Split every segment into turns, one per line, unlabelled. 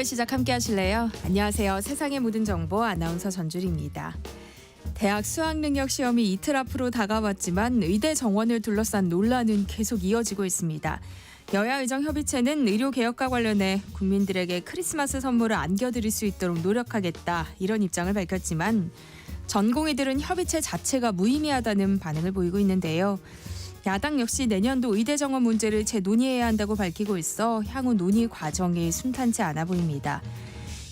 6월 시작 함께 하실래요? 안녕하세요. 세상의 모든 정보 아나운서 전주리입니다. 대학 수학능력 시험이 이틀 앞으로 다가왔지만 의대 정원을 둘러싼 논란은 계속 이어지고 있습니다. 여야 의정협의체는 의료개혁과 관련해 국민들에게 크리스마스 선물을 안겨드릴 수 있도록 노력하겠다 이런 입장을 밝혔지만 전공의들은 협의체 자체가 무의미하다는 반응을 보이고 있는데요. 야당 역시 내년도 의대 정원 문제를 재논의해야 한다고 밝히고 있어 향후 논의 과정이 순탄치 않아 보입니다.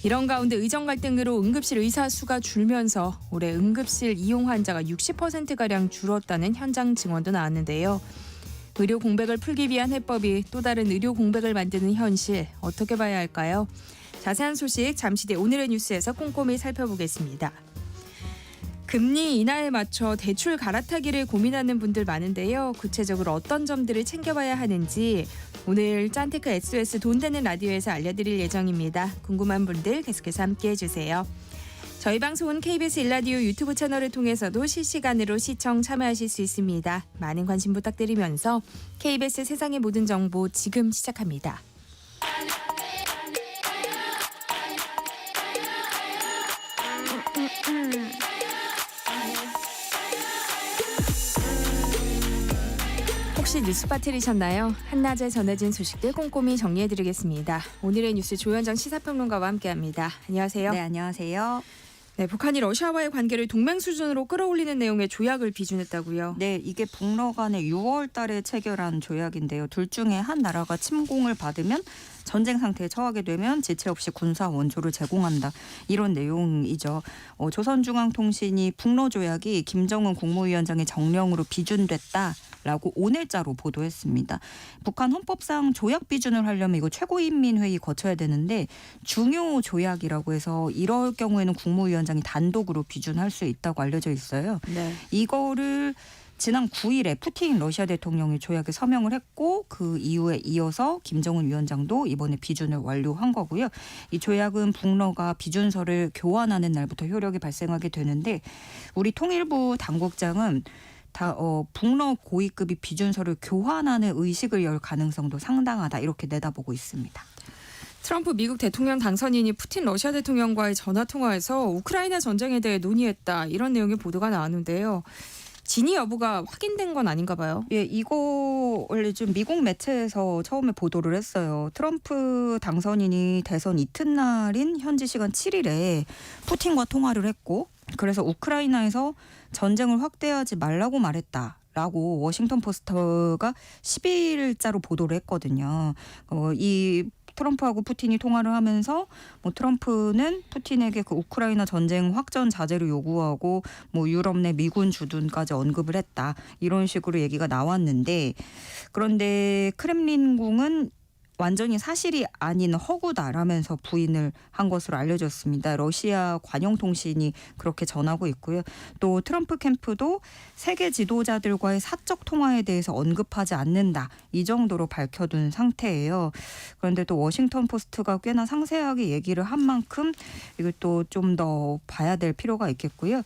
이런 가운데 의정 갈등으로 응급실 의사 수가 줄면서 올해 응급실 이용 환자가 60%가량 줄었다는 현장 증언도 나왔는데요. 의료 공백을 풀기 위한 해법이 또 다른 의료 공백을 만드는 현실 어떻게 봐야 할까요? 자세한 소식 잠시 뒤 오늘의 뉴스에서 꼼꼼히 살펴보겠습니다. 금리 인하에 맞춰 대출 갈아타기를 고민하는 분들 많은데요. 구체적으로 어떤 점들을 챙겨봐야 하는지 오늘 짠테크 SOS 돈 되는 라디오에서 알려드릴 예정입니다. 궁금한 분들 계속해서 함께해 주세요. 저희 방송은 KBS 1라디오 유튜브 채널을 통해서도 실시간으로 시청 참여하실 수 있습니다. 많은 관심 부탁드리면서 KBS 세상의 모든 정보 지금 시작합니다. 혹시 뉴스 빠뜨리셨나요? 한낮에 전해진 소식들 꼼꼼히 정리해드리겠습니다. 오늘의 뉴스 조현정 시사평론가와 함께합니다. 안녕하세요.
네, 안녕하세요.
네, 북한이 러시아와의 관계를 동맹 수준으로 끌어올리는 내용의 조약을 비준했다고요?
네, 이게 북러 간에 6월 달에 체결한 조약인데요. 둘 중에 한 나라가 침공을 받으면 전쟁 상태에 처하게 되면 지체 없이 군사 원조를 제공한다. 이런 내용이죠. 조선중앙통신이 북러 조약이 김정은 국무위원장의 정령으로 비준됐다라고 오늘자로 보도했습니다. 북한 헌법상 조약 비준을 하려면 이거 최고인민회의 거쳐야 되는데 중요 조약이라고 해서 이럴 경우에는 국무위원장이 단독으로 비준할 수 있다고 알려져 있어요.
네.
이거를 지난 9일에 푸틴 러시아 대통령이 조약에 서명을 했고 그 이후에 이어서 김정은 위원장도 이번에 비준을 완료한 거고요. 이 조약은 북러가 비준서를 교환하는 날부터 효력이 발생하게 되는데 우리 통일부 당국장은 북러 고위급이 비준서를 교환하는 의식을 열 가능성도 상당하다 이렇게 내다보고 있습니다.
트럼프 미국 대통령 당선인이 푸틴 러시아 대통령과의 전화통화에서 우크라이나 전쟁에 대해 논의했다 이런 내용의 보도가 나왔는데요. 진위 여부가 확인된 건 아닌가 봐요.
예, 이거 원래 좀 미국 매체에서 처음에 보도를 했어요. 트럼프 당선인이 대선 이튿날인 현지 시간 7일에 푸틴과 통화를 했고 그래서 우크라이나에서 전쟁을 확대하지 말라고 말했다라고 워싱턴 포스트가 12일자로 보도를 했거든요. 이 트럼프하고 푸틴이 통화를 하면서 트럼프는 푸틴에게 그 우크라이나 전쟁 확전 자제를 요구하고 유럽 내 미군 주둔까지 언급을 했다. 이런 식으로 얘기가 나왔는데 그런데 크렘린궁은 완전히 사실이 아닌 허구다라면서 부인을 한 것으로 알려졌습니다. 러시아 관영통신이 그렇게 전하고 있고요. 또 트럼프 캠프도 세계 지도자들과의 사적 통화에 대해서 언급하지 않는다. 이 정도로 밝혀둔 상태예요. 그런데 또 워싱턴 포스트가 꽤나 상세하게 얘기를 한 만큼 이것도 좀 더 봐야 될 필요가 있겠고요.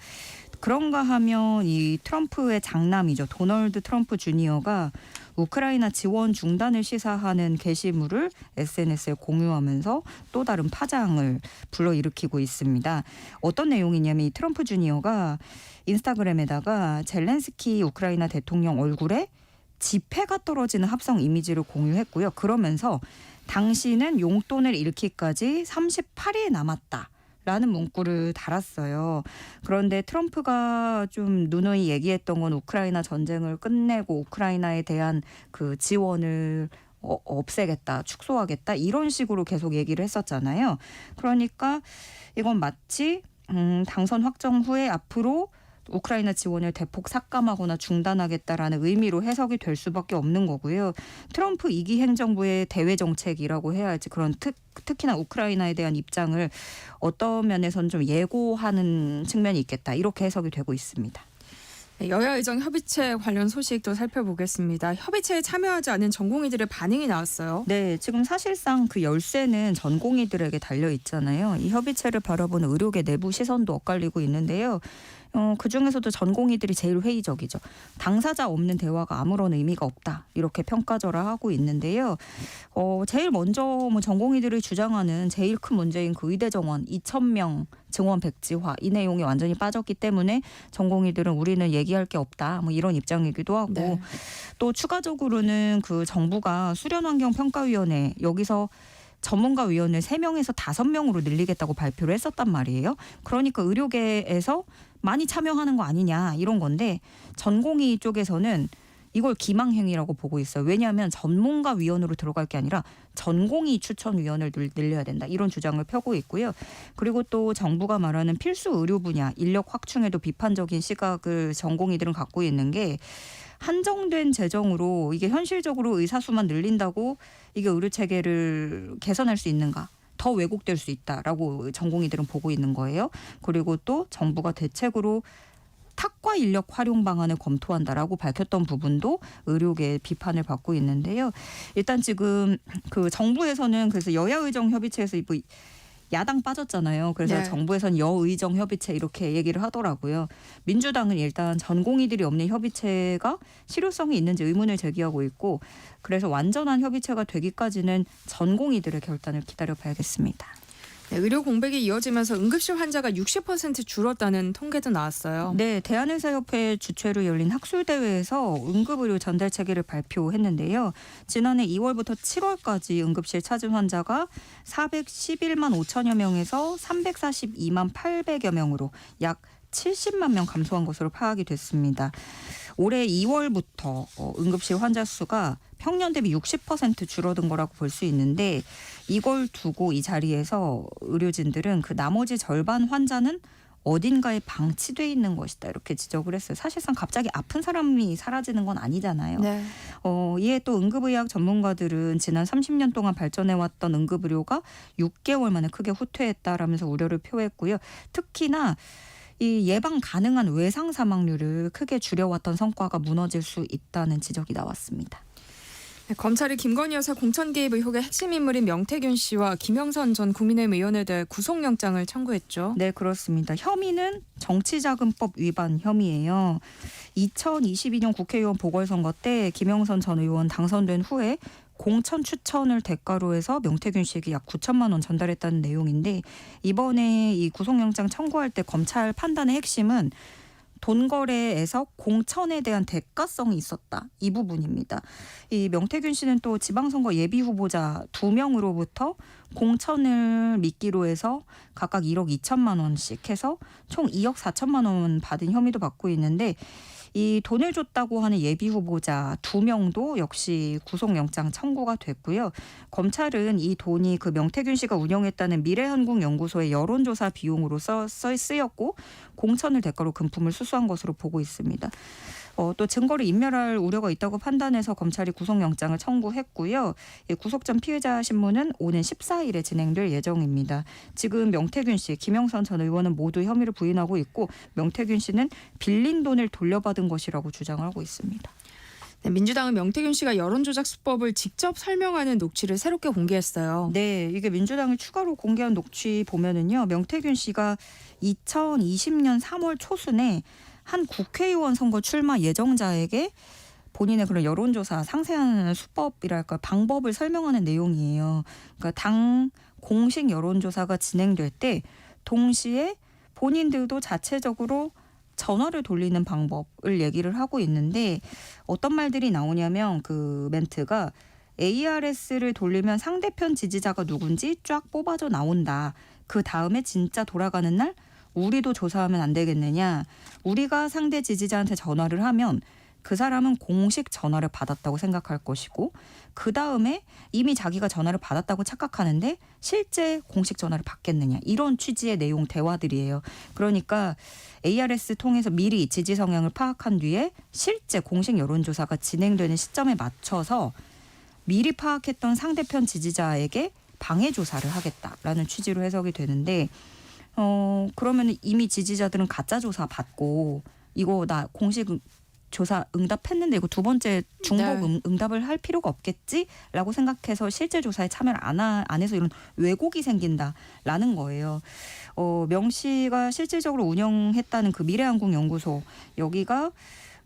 그런가 하면 이 트럼프의 장남이죠. 도널드 트럼프 주니어가 우크라이나 지원 중단을 시사하는 게시물을 SNS에 공유하면서 또 다른 파장을 불러일으키고 있습니다. 어떤 내용이냐면 이 트럼프 주니어가 인스타그램에다가 젤렌스키 우크라이나 대통령 얼굴에 지폐가 떨어지는 합성 이미지를 공유했고요. 그러면서 당신은 용돈을 잃기까지 38일 남았다. 라는 문구를 달았어요. 그런데 트럼프가 좀 누누이 얘기했던 건 우크라이나 전쟁을 끝내고 우크라이나에 대한 그 지원을 없애겠다, 축소하겠다 이런 식으로 계속 얘기를 했었잖아요. 그러니까 이건 마치 당선 확정 후에 앞으로 우크라이나 지원을 대폭 삭감하거나 중단하겠다라는 의미로 해석이 될 수밖에 없는 거고요. 트럼프 2기 행정부의 대외 정책이라고 해야 할지 그런 특히나 우크라이나에 대한 입장을 어떤 면에서는 좀 예고하는 측면이 있겠다. 이렇게 해석이 되고 있습니다.
여야 의정 협의체 관련 소식도 살펴보겠습니다. 협의체에 참여하지 않은 전공의들의 반응이 나왔어요.
네, 지금 사실상 그 열쇠는 전공의들에게 달려 있잖아요. 이 협의체를 바라보는 의료계 내부 시선도 엇갈리고 있는데요. 그중에서도 전공의들이 제일 회의적이죠. 당사자 없는 대화가 아무런 의미가 없다. 이렇게 평가절하하고 있는데요. 제일 먼저 뭐 전공의들이 주장하는 제일 큰 문제인 그 의대 정원 2,000명 증원 백지화 이 내용이 완전히 빠졌기 때문에 전공의들은 우리는 얘기할 게 없다. 뭐 이런 입장이기도 하고
네.
또 추가적으로는 그 정부가 수련환경평가위원회 여기서 전문가위원을 3명에서 5명으로 늘리겠다고 발표를 했었단 말이에요. 그러니까 의료계에서 많이 참여하는 거 아니냐 이런 건데 전공의 쪽에서는 이걸 기망행위라고 보고 있어요. 왜냐하면 전문가위원으로 들어갈 게 아니라 전공의 추천위원을 늘려야 된다. 이런 주장을 펴고 있고요. 그리고 또 정부가 말하는 필수 의료 분야 인력 확충에도 비판적인 시각을 전공의들은 갖고 있는 게 한정된 재정으로 이게 현실적으로 의사 수만 늘린다고 이게 의료 체계를 개선할 수 있는가? 더 왜곡될 수 있다라고 전공의들은 보고 있는 거예요. 그리고 또 정부가 대책으로 탁과 인력 활용 방안을 검토한다라고 밝혔던 부분도 의료계의 비판을 받고 있는데요. 일단 지금 그 정부에서는 그래서 여야의정 협의체에서 뭐 야당 빠졌잖아요. 그래서
네.
정부에서는 여의정 협의체 이렇게 얘기를 하더라고요. 민주당은 일단 전공의들이 없는 협의체가 실효성이 있는지 의문을 제기하고 있고 그래서 완전한 협의체가 되기까지는 전공의들의 결단을 기다려봐야겠습니다.
네, 의료 공백이 이어지면서 응급실 환자가 60% 줄었다는 통계도 나왔어요.
네, 대한의사협회 주최로 열린 학술대회에서 응급의료 전달 체계를 발표했는데요. 지난해 2월부터 7월까지 응급실 찾은 환자가 411만 5천여 명에서 342만 800여 명으로 약 70만 명 감소한 것으로 파악이 됐습니다. 올해 2월부터 응급실 환자 수가 평년 대비 60% 줄어든 거라고 볼 수 있는데 이걸 두고 이 자리에서 의료진들은 그 나머지 절반 환자는 어딘가에 방치돼 있는 것이다 이렇게 지적을 했어요. 사실상 갑자기 아픈 사람이 사라지는 건 아니잖아요.
네.
이에 또 응급의학 전문가들은 지난 30년 동안 발전해왔던 응급의료가 6개월 만에 크게 후퇴했다라면서 우려를 표했고요. 특히나 이 예방 가능한 외상 사망률을 크게 줄여왔던 성과가 무너질 수 있다는 지적이 나왔습니다.
네, 검찰이 김건희 여사 공천 개입 의혹의 핵심 인물인 명태균 씨와 김영선 전 국민의힘 의원에 대해 구속영장을 청구했죠.
네, 그렇습니다. 혐의는 정치자금법 위반 혐의예요. 2022년 국회의원 보궐선거 때 김영선 전 의원 당선된 후에 공천 추천을 대가로 해서 명태균 씨에게 약 9천만 원 전달했다는 내용인데 이번에 이 구속영장 청구할 때 검찰 판단의 핵심은 돈 거래에서 공천에 대한 대가성이 있었다. 이 부분입니다. 이 명태균 씨는 또 지방선거 예비 후보자 2명으로부터 공천을 미끼로 해서 각각 1억 2천만 원씩 해서 총 2억 4천만 원 받은 혐의도 받고 있는데 이 돈을 줬다고 하는 예비 후보자 2명도 역시 구속영장 청구가 됐고요. 검찰은 이 돈이 그 명태균 씨가 운영했다는 미래한국연구소의 여론조사 비용으로 쓰였고 공천을 대가로 금품을 수수한 것으로 보고 있습니다. 또 증거를 인멸할 우려가 있다고 판단해서 검찰이 구속영장을 청구했고요. 구속 전 피의자 신문은 오는 14일에 진행될 예정입니다. 지금 명태균 씨, 김영선 전 의원은 모두 혐의를 부인하고 있고 명태균 씨는 빌린 돈을 돌려받은 것이라고 주장을 하고 있습니다.
네, 민주당은 명태균 씨가 여론조작 수법을 직접 설명하는 녹취를 새롭게 공개했어요.
네, 이게 민주당이 추가로 공개한 녹취 보면은요. 명태균 씨가 2020년 3월 초순에 한 국회의원 선거 출마 예정자에게 본인의 그런 여론조사 상세한 수법이랄까 방법을 설명하는 내용이에요. 그러니까 당 공식 여론조사가 진행될 때 동시에 본인들도 자체적으로 전화를 돌리는 방법을 얘기를 하고 있는데 어떤 말들이 나오냐면 그 멘트가 ARS를 돌리면 상대편 지지자가 누군지 쫙 뽑아져 나온다. 그 다음에 진짜 돌아가는 날 우리도 조사하면 안 되겠느냐. 우리가 상대 지지자한테 전화를 하면 그 사람은 공식 전화를 받았다고 생각할 것이고 그 다음에 이미 자기가 전화를 받았다고 착각하는데 실제 공식 전화를 받겠느냐. 이런 취지의 내용 대화들이에요. 그러니까 ARS 통해서 미리 지지 성향을 파악한 뒤에 실제 공식 여론조사가 진행되는 시점에 맞춰서 미리 파악했던 상대편 지지자에게 방해 조사를 하겠다라는 취지로 해석이 되는데 그러면 이미 지지자들은 가짜 조사 받고 이거 나 공식 조사 응답했는데 이거 두 번째 중복
네.
응답을 할 필요가 없겠지라고 생각해서 실제 조사에 참여를 안 해서 이런 왜곡이 생긴다라는 거예요. 명 씨가 실질적으로 운영했다는 그 미래한국연구소 여기가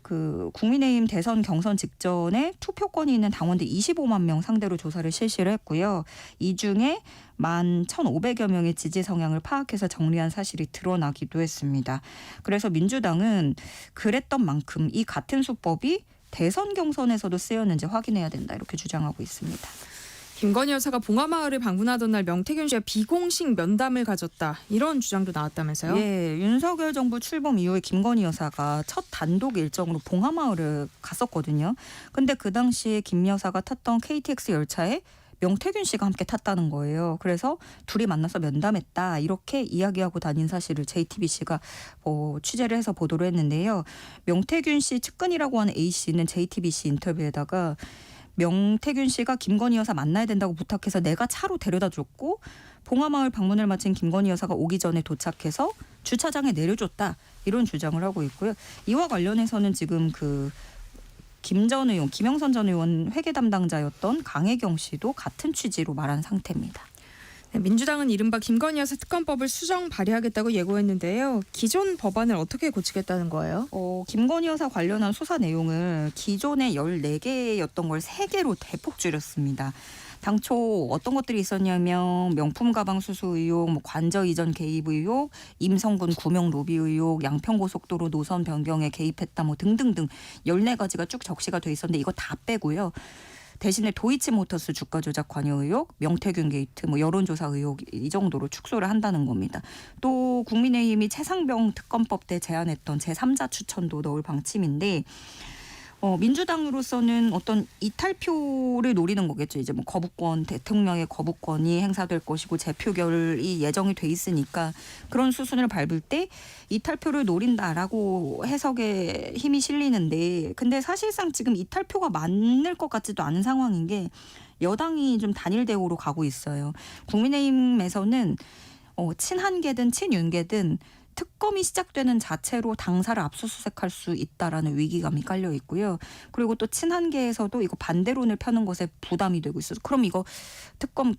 그 국민의힘 대선 경선 직전에 투표권이 있는 당원들 25만 명 상대로 조사를 실시를 했고요. 이 중에 11,500여 명의 지지 성향을 파악해서 정리한 사실이 드러나기도 했습니다. 그래서 민주당은 그랬던 만큼 이 같은 수법이 대선 경선에서도 쓰였는지 확인해야 된다 이렇게 주장하고 있습니다.
김건희 여사가 봉화마을을 방문하던 날 명태균 씨와 비공식 면담을 가졌다. 이런 주장도 나왔다면서요?
예, 윤석열 정부 출범 이후에 김건희 여사가 첫 단독 일정으로 봉화마을을 갔었거든요. 근데 그 당시에 김 여사가 탔던 KTX 열차에 명태균 씨가 함께 탔다는 거예요. 그래서 둘이 만나서 면담했다 이렇게 이야기하고 다닌 사실을 JTBC가 취재를 해서 보도를 했는데요. 명태균 씨 측근이라고 하는 A 씨는 JTBC 인터뷰에다가 명태균 씨가 김건희 여사 만나야 된다고 부탁해서 내가 차로 데려다 줬고 봉화마을 방문을 마친 김건희 여사가 오기 전에 도착해서 주차장에 내려줬다 이런 주장을 하고 있고요. 이와 관련해서는 지금 그 김영선 전 의원 회계 담당자였던 강혜경 씨도 같은 취지로 말한 상태입니다.
네, 민주당은 이른바 김건희 여사 특검법을 수정 발의하겠다고 예고했는데요. 기존 법안을 어떻게 고치겠다는 거예요?
김건희 여사 관련한 수사 내용을 기존에 14개였던 걸 3개로 대폭 줄였습니다. 당초 어떤 것들이 있었냐면 명품 가방 수수 의혹, 관저 이전 개입 의혹, 임성근 구명 로비 의혹, 양평고속도로 노선 변경에 개입했다 등등등 14가지가 쭉 적시가 돼 있었는데 이거 다 빼고요. 대신에 도이치모터스 주가 조작 관여 의혹, 명태균 게이트, 여론조사 의혹 이 정도로 축소를 한다는 겁니다. 또 국민의힘이 최상병 특검법 때 제안했던 제3자 추천도 넣을 방침인데 민주당으로서는 어떤 이탈표를 노리는 거겠죠. 이제 거부권, 대통령의 거부권이 행사될 것이고 재표결이 예정이 돼 있으니까 그런 수순을 밟을 때 이탈표를 노린다라고 해석에 힘이 실리는데 근데 사실상 지금 이탈표가 많을 것 같지도 않은 상황인 게 여당이 좀 단일 대우로 가고 있어요. 국민의힘에서는 친한계든 친윤계든 특검이 시작되는 자체로 당사를 압수수색할 수 있다라는 위기감이 깔려 있고요. 그리고 또 친한계에서도 이거 반대론을 펴는 것에 부담이 되고 있어서 그럼 이거 특검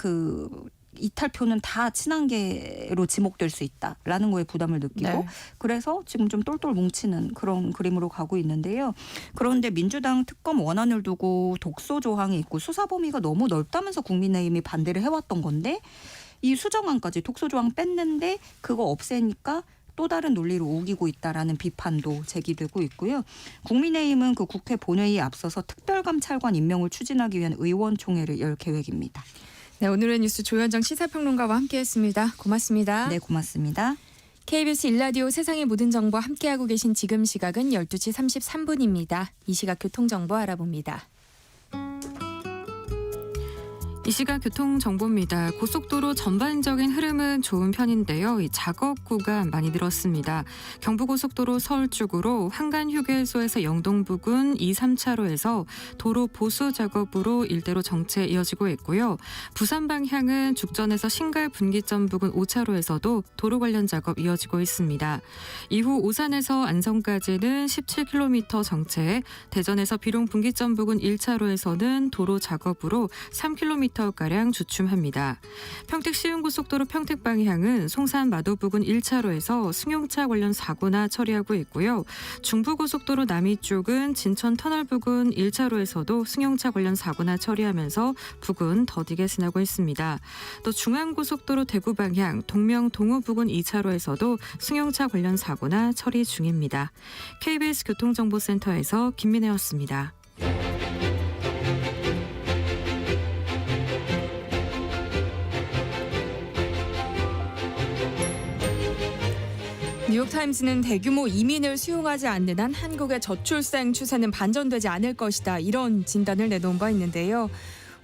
이탈표는 다 친한계로 지목될 수 있다라는 거에 부담을 느끼고
네.
그래서 지금 좀 똘똘 뭉치는 그런 그림으로 가고 있는데요. 그런데 민주당 특검 원안을 두고 독소 조항이 있고 수사 범위가 너무 넓다면서 국민의힘이 반대를 해왔던 건데 이 수정안까지 독소 조항 뺐는데 그거 없애니까 또 다른 논리로 우기고 있다라는 비판도 제기되고 있고요. 국민의힘은 그 국회 본회의에 앞서서 특별감찰관 임명을 추진하기 위한 의원총회를 열 계획입니다.
네, 오늘의 뉴스 조현정 시사평론가와 함께했습니다. 고맙습니다.
네, 고맙습니다.
KBS 1라디오 세상의 모든 정보 함께하고 계신 지금 시각은 12시 33분입니다. 이 시각 교통정보 알아봅니다.
이 시각 교통정보입니다. 고속도로 전반적인 흐름은 좋은 편인데요. 이 작업 구간 많이 늘었습니다. 경부고속도로 서울 쪽으로 한간휴게소에서 영동 부근 2, 3차로에서 도로 보수 작업으로 일대로 정체 이어지고 있고요. 부산 방향은 죽전에서 신갈 분기점 부근 5차로에서도 도로 관련 작업 이어지고 있습니다. 이후 오산에서 안성까지는 17km 정체, 대전에서 비룡 분기점 부근 1차로에서는 도로 작업으로 3km 가량 주춤합니다. 평택 시흥고속도로 평택 방향은 송산 마도 부근 1차로에서 승용차 관련 사고나 처리하고 있고요. 중부고속도로 남이 쪽은 진천 터널 부근 1차로에서도 승용차 관련 사고나 처리하면서 부근 더디게 지나고 있습니다. 또 중앙고속도로 대구 방향 동명 동호 부근 2차로에서도 승용차 관련 사고나 처리 중입니다. KBS 교통정보센터에서 김민혜였습니다.
뉴욕타임스는 대규모 이민을 수용하지 않는 한 한국의 저출생 추세는 반전되지 않을 것이다. 이런 진단을 내놓은 바 있는데요.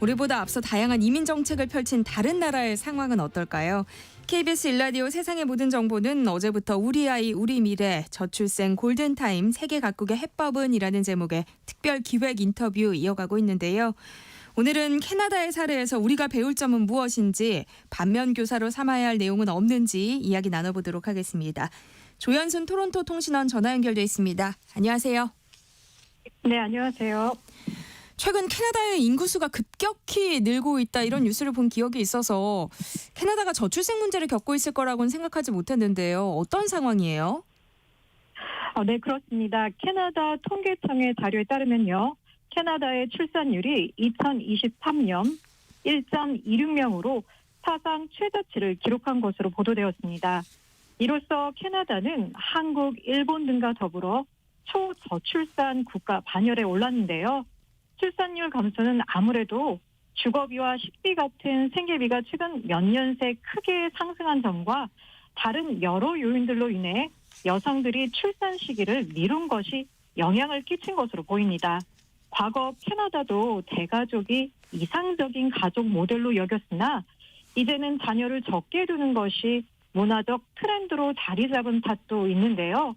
우리보다 앞서 다양한 이민 정책을 펼친 다른 나라의 상황은 어떨까요? KBS 1라디오 세상의 모든 정보는 어제부터 우리 아이 우리 미래 저출생 골든타임 세계 각국의 해법은 이라는 제목의 특별 기획 인터뷰 이어가고 있는데요. 오늘은 캐나다의 사례에서 우리가 배울 점은 무엇인지 반면 교사로 삼아야 할 내용은 없는지 이야기 나눠보도록 하겠습니다. 조현순 토론토 통신원 전화 연결돼 있습니다. 안녕하세요.
네, 안녕하세요.
최근 캐나다의 인구수가 급격히 늘고 있다 이런 뉴스를 본 기억이 있어서 캐나다가 저출생 문제를 겪고 있을 거라고는 생각하지 못했는데요. 어떤 상황이에요?
네, 그렇습니다. 캐나다 통계청의 자료에 따르면요. 캐나다의 출산율이 2023년 1.26명으로 사상 최저치를 기록한 것으로 보도되었습니다. 이로써 캐나다는 한국, 일본 등과 더불어 초저출산 국가 반열에 올랐는데요. 출산율 감소는 아무래도 주거비와 식비 같은 생계비가 최근 몇 년 새 크게 상승한 점과 다른 여러 요인들로 인해 여성들이 출산 시기를 미룬 것이 영향을 끼친 것으로 보입니다. 과거 캐나다도 대가족이 이상적인 가족 모델로 여겼으나 이제는 자녀를 적게 두는 것이 문화적 트렌드로 자리 잡은 탓도 있는데요.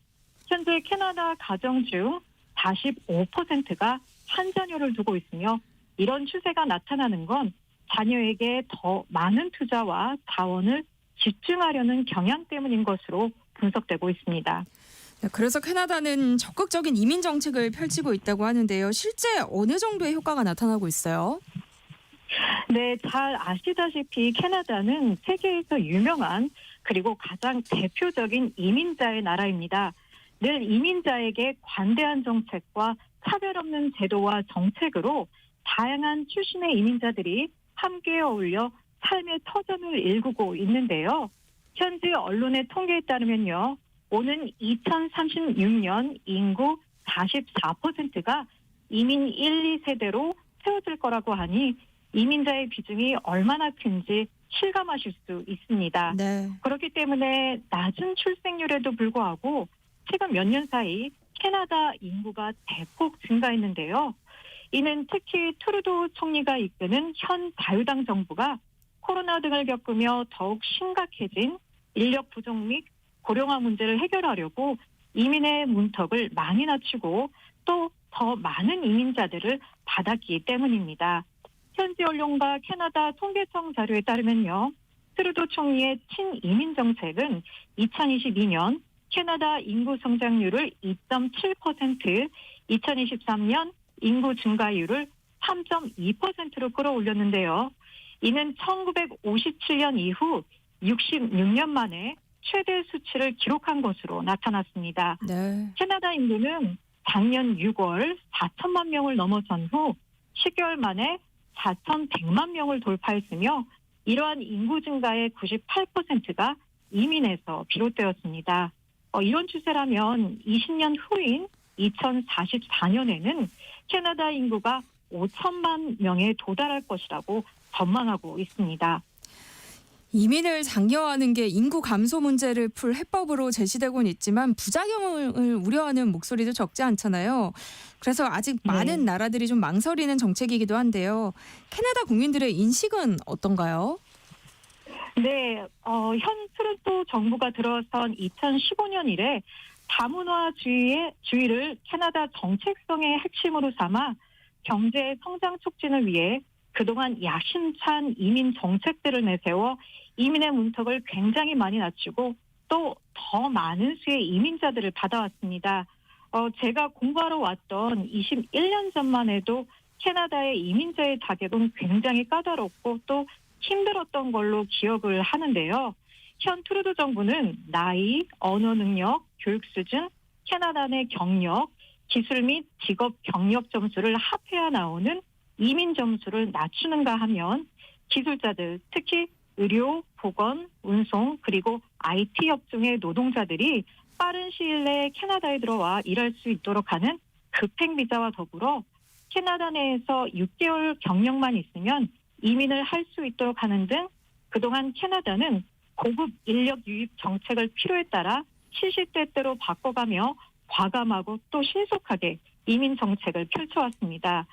현재 캐나다 가정 중 45%가 한 자녀를 두고 있으며 이런 추세가 나타나는 건 자녀에게 더 많은 투자와 자원을 집중하려는 경향 때문인 것으로 분석되고 있습니다.
네, 그래서 캐나다는 적극적인 이민 정책을 펼치고 있다고 하는데요. 실제 어느 정도의 효과가 나타나고 있어요?
네, 잘 아시다시피 캐나다는 세계에서 유명한 그리고 가장 대표적인 이민자의 나라입니다. 늘 이민자에게 관대한 정책과 차별 없는 제도와 정책으로 다양한 출신의 이민자들이 함께 어울려 삶의 터전을 일구고 있는데요. 현지 언론의 통계에 따르면요. 오는 2036년 인구 44%가 이민 1, 2세대로 채워질 거라고 하니 이민자의 비중이 얼마나 큰지 실감하실 수 있습니다.
네.
그렇기 때문에 낮은 출생률에도 불구하고 최근 몇 년 사이 캐나다 인구가 대폭 증가했는데요. 이는 특히 트루도 총리가 이끄는 현 자유당 정부가 코로나 등을 겪으며 더욱 심각해진 인력 부족 및 고령화 문제를 해결하려고 이민의 문턱을 많이 낮추고 또 더 많은 이민자들을 받았기 때문입니다. 현지 언론과 캐나다 통계청 자료에 따르면요. 트루도 총리의 친이민 정책은 2022년 캐나다 인구 성장률을 2.7%, 2023년 인구 증가율을 3.2%로 끌어올렸는데요. 이는 1957년 이후 66년 만에 최대 수치를 기록한 것으로 나타났습니다.
네.
캐나다 인구는 작년 6월 4천만 명을 넘어선 후 10개월 만에 4,100만 명을 돌파했으며 이러한 인구 증가의 98%가 이민에서 비롯되었습니다. 이런 추세라면 20년 후인 2044년에는 캐나다 인구가 5천만 명에 도달할 것이라고 전망하고 있습니다.
이민을 장려하는 게 인구 감소 문제를 풀 해법으로 제시되고는 있지만 부작용을 우려하는 목소리도 적지 않잖아요. 그래서 아직 많은 나라들이 좀 망설이는 정책이기도 한데요. 캐나다 국민들의 인식은 어떤가요?
네, 현 트루도 정부가 들어선 2015년 이래 다문화주의를 캐나다 정책성의 핵심으로 삼아 경제 성장 촉진을 위해 그동안 야심찬 이민 정책들을 내세워 이민의 문턱을 굉장히 많이 낮추고 또 더 많은 수의 이민자들을 받아왔습니다. 제가 공부하러 왔던 21년 전만 해도 캐나다의 이민자의 자격은 굉장히 까다롭고 또 힘들었던 걸로 기억을 하는데요. 현 트루도 정부는 나이, 언어 능력, 교육 수준, 캐나다 내 경력, 기술 및 직업 경력 점수를 합해야 나오는 이민 점수를 낮추는가 하면 기술자들, 특히 의료, 보건, 운송, 그리고 IT 업종의 노동자들이 빠른 시일 내에 캐나다에 들어와 일할 수 있도록 하는 급행 비자와 더불어 캐나다 내에서 6개월 경력만 있으면 이민을 할 수 있도록 하는 등 그동안 캐나다는 고급 인력 유입 정책을 필요에 따라 시시때때로 바꿔가며 과감하고 또 신속하게 이민 정책을 펼쳐왔습니다.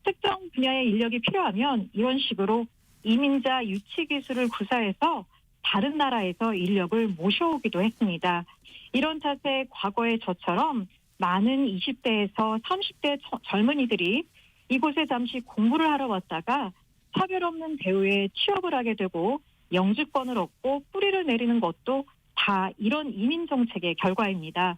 특정 분야의 인력이 필요하면 이런 식으로 이민자 유치 기술을 구사해서 다른 나라에서 인력을 모셔오기도 했습니다. 이런 탓에 과거의 저처럼 많은 20대에서 30대 젊은이들이 이곳에 잠시 공부를 하러 왔다가 차별 없는 대우에 취업을 하게 되고 영주권을 얻고 뿌리를 내리는 것도 다 이런 이민 정책의 결과입니다.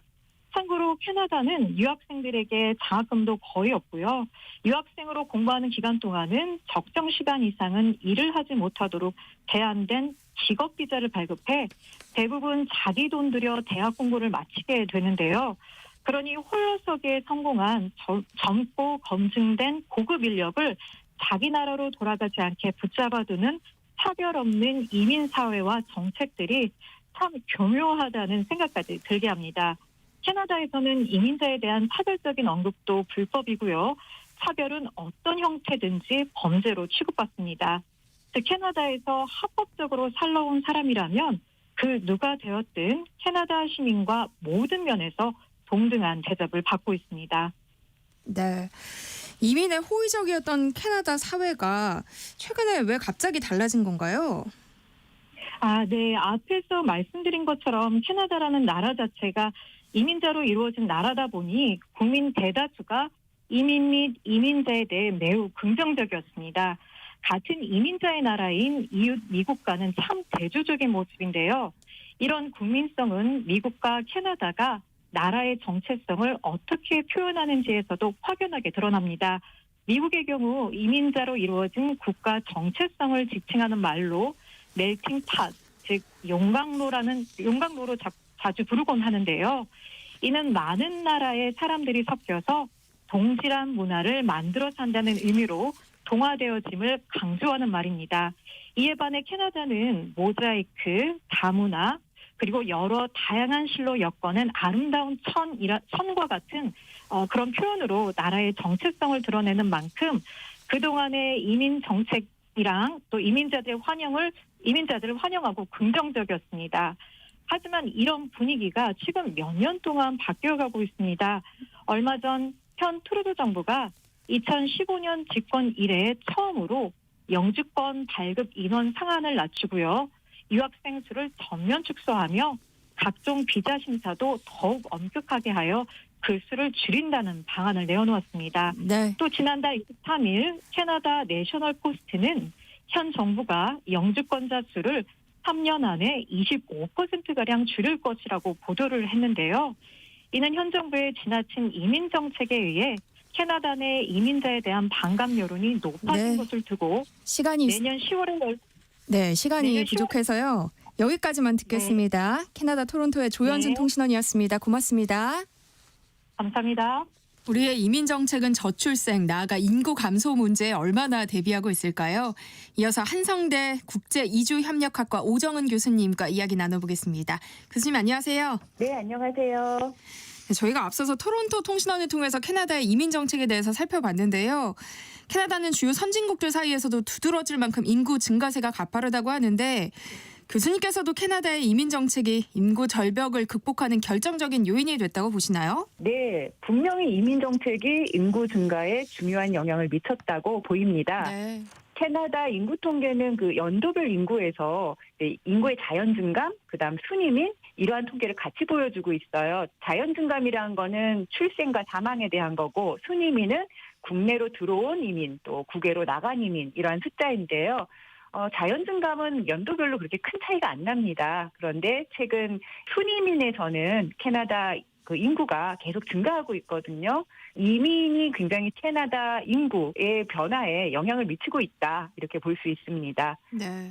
참고로 캐나다는 유학생들에게 장학금도 거의 없고요. 유학생으로 공부하는 기간 동안은 적정 시간 이상은 일을 하지 못하도록 제한된 직업 비자를 발급해 대부분 자기 돈 들여 대학 공부를 마치게 되는데요. 그러니 홀로서기에 성공한 젊고 검증된 고급 인력을 자기 나라로 돌아가지 않게 붙잡아두는 차별 없는 이민 사회와 정책들이 참 교묘하다는 생각까지 들게 합니다. 캐나다에서는 이민자에 대한 차별적인 언급도 불법이고요. 차별은 어떤 형태든지 범죄로 취급받습니다. 즉 캐나다에서 합법적으로 살러온 사람이라면 그 누가 되었든 캐나다 시민과 모든 면에서 동등한 대접을 받고 있습니다.
네. 이민에 호의적이었던 캐나다 사회가 최근에 왜 갑자기 달라진 건가요?
네. 앞에서 말씀드린 것처럼 캐나다라는 나라 자체가 이민자로 이루어진 나라다 보니 국민 대다수가 이민 및 이민자에 대해 매우 긍정적이었습니다. 같은 이민자의 나라인 이웃 미국과는 참 대조적인 모습인데요. 이런 국민성은 미국과 캐나다가 나라의 정체성을 어떻게 표현하는지에서도 확연하게 드러납니다. 미국의 경우 이민자로 이루어진 국가 정체성을 지칭하는 말로 멜팅 팟, 즉 용광로로 자주 부르곤 하는데요. 이는 많은 나라의 사람들이 섞여서 동질한 문화를 만들어 산다는 의미로 동화되어짐을 강조하는 말입니다. 이에 반해 캐나다는 모자이크, 다문화, 그리고 여러 다양한 실로 엮어낸 아름다운 천과 같은 그런 표현으로 나라의 정체성을 드러내는 만큼 그동안의 이민 정책이랑 또 이민자들을 환영하고 긍정적이었습니다. 하지만 이런 분위기가 지금 몇 년 동안 바뀌어가고 있습니다. 얼마 전 현 트루도 정부가 2015년 집권 이래 처음으로 영주권 발급 인원 상한을 낮추고요. 유학생 수를 전면 축소하며 각종 비자 심사도 더욱 엄격하게 하여 그 수를 줄인다는 방안을 내어놓았습니다.
네.
또 지난달 23일 캐나다 내셔널 포스트는 현 정부가 영주권자 수를 3년 안에 25%가량 줄일 것이라고 보도를 했는데요. 이는 현 정부의 지나친 이민 정책에 의해 캐나다 내 이민자에 대한 반감 여론이 높아진
네.
것을 두고
시간이
내년 10월에
시간이 부족해서요. 여기까지만 듣겠습니다. 캐나다 토론토의 조현준
네.
통신원이었습니다. 고맙습니다.
감사합니다.
우리의 이민 정책은 저출생, 나아가 인구 감소 문제에 얼마나 대비하고 있을까요? 이어서 한성대 국제이주협력학과 오정은 교수님과 이야기 나눠보겠습니다. 교수님 안녕하세요.
네, 안녕하세요.
저희가 앞서서 토론토 통신원을 통해서 캐나다의 이민 정책에 대해서 살펴봤는데요. 캐나다는 주요 선진국들 사이에서도 두드러질 만큼 인구 증가세가 가파르다고 하는데 교수님께서도 캐나다의 이민 정책이 인구 절벽을 극복하는 결정적인 요인이 됐다고 보시나요?
네, 분명히 이민 정책이 인구 증가에 중요한 영향을 미쳤다고 보입니다.
네.
캐나다 인구 통계는 그 연도별 인구에서 인구의 자연 증감, 그다음 순이민 이러한 통계를 같이 보여주고 있어요. 자연 증감이라는 거는 출생과 사망에 대한 거고 순이민은 국내로 들어온 이민 또 국외로 나간 이민 이러한 숫자인데요. 자연 증감은 연도별로 그렇게 큰 차이가 안 납니다. 그런데 최근 순이민에서는 캐나다 그 인구가 계속 증가하고 있거든요. 이민이 굉장히 캐나다 인구의 변화에 영향을 미치고 있다 이렇게 볼 수 있습니다.
네.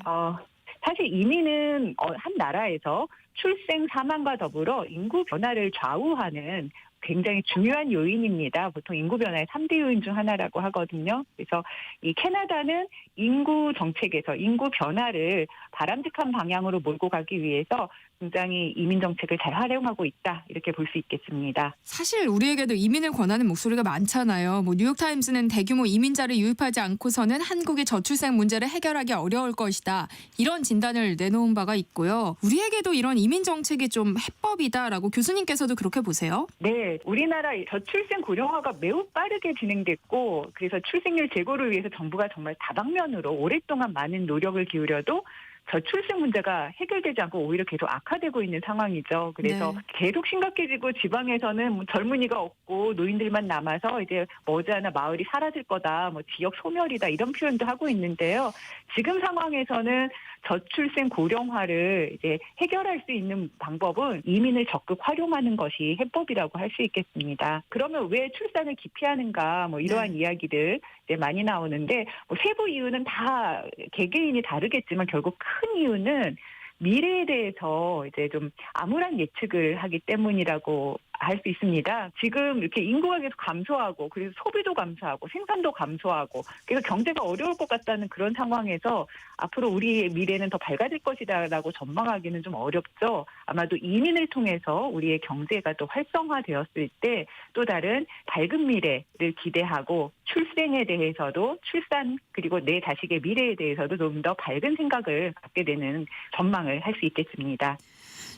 사실 이민은 한 나라에서 출생 사망과 더불어 인구 변화를 좌우하는 굉장히 중요한 요인입니다. 보통 인구 변화의 3대 요인 중 하나라고 하거든요. 그래서 이 캐나다는 인구 정책에서 인구 변화를 바람직한 방향으로 몰고 가기 위해서 굉장히 이민 정책을 잘 활용하고 있다 이렇게 볼 수 있겠습니다.
사실 우리에게도 이민을 권하는 목소리가 많잖아요. 뉴욕타임스는 대규모 이민자를 유입하지 않고서는 한국의 저출생 문제를 해결하기 어려울 것이다. 이런 진단을 내놓은 바가 있고요. 우리에게도 이런 이민 정책이 좀 해법이다라고 교수님께서도 그렇게 보세요?
네, 우리나라 저출생 고령화가 매우 빠르게 진행됐고 그래서 출생률 제고를 위해서 정부가 정말 다방면으로 오랫동안 많은 노력을 기울여도 저출생 문제가 해결되지 않고 오히려 계속 악화되고 있는 상황이죠. 그래서
네.
계속 심각해지고 지방에서는 뭐 젊은이가 없고 노인들만 남아서 이제 머지않아 마을이 사라질 거다, 뭐 지역 소멸이다 이런 표현도 하고 있는데요. 지금 상황에서는 저출생 고령화를 이제 해결할 수 있는 방법은 이민을 적극 활용하는 것이 해법이라고 할 수 있겠습니다. 그러면 왜 출산을 기피하는가, 뭐 이러한 이야기들 이제 많이 나오는데, 뭐 세부 이유는 다 개개인이 다르겠지만 결국 큰 이유는 미래에 대해서 이제 좀 암울한 예측을 하기 때문이라고 할 수 있습니다. 지금 이렇게 인구가 계속 감소하고, 그리고 소비도 감소하고, 생산도 감소하고, 그래서 경제가 어려울 것 같다는 그런 상황에서 앞으로 우리의 미래는 더 밝아질 것이다라고 전망하기는 좀 어렵죠. 아마도 이민을 통해서 우리의 경제가 또 활성화되었을 때 또 다른 밝은 미래를 기대하고, 출생에 대해서도, 출산 그리고 내 자식의 미래에 대해서도 좀 더 밝은 생각을 갖게 되는 전망을 할 수 있겠습니다.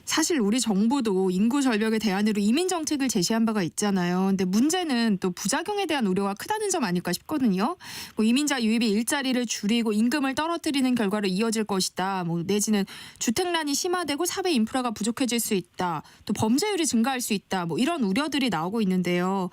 사실 우리 정부도 인구 절벽의 대안으로 이민 정책을 제시한 바가 있잖아요. 근데 문제는 또 부작용에 대한 우려가 크다는 점 아닐까 싶거든요. 뭐 이민자 유입이 일자리를 줄이고 임금을 떨어뜨리는 결과로 이어질 것이다. 뭐 내지는 주택난이 심화되고 사회 인프라가 부족해질 수 있다. 또 범죄율이 증가할 수 있다. 뭐 이런 우려들이 나오고 있는데요.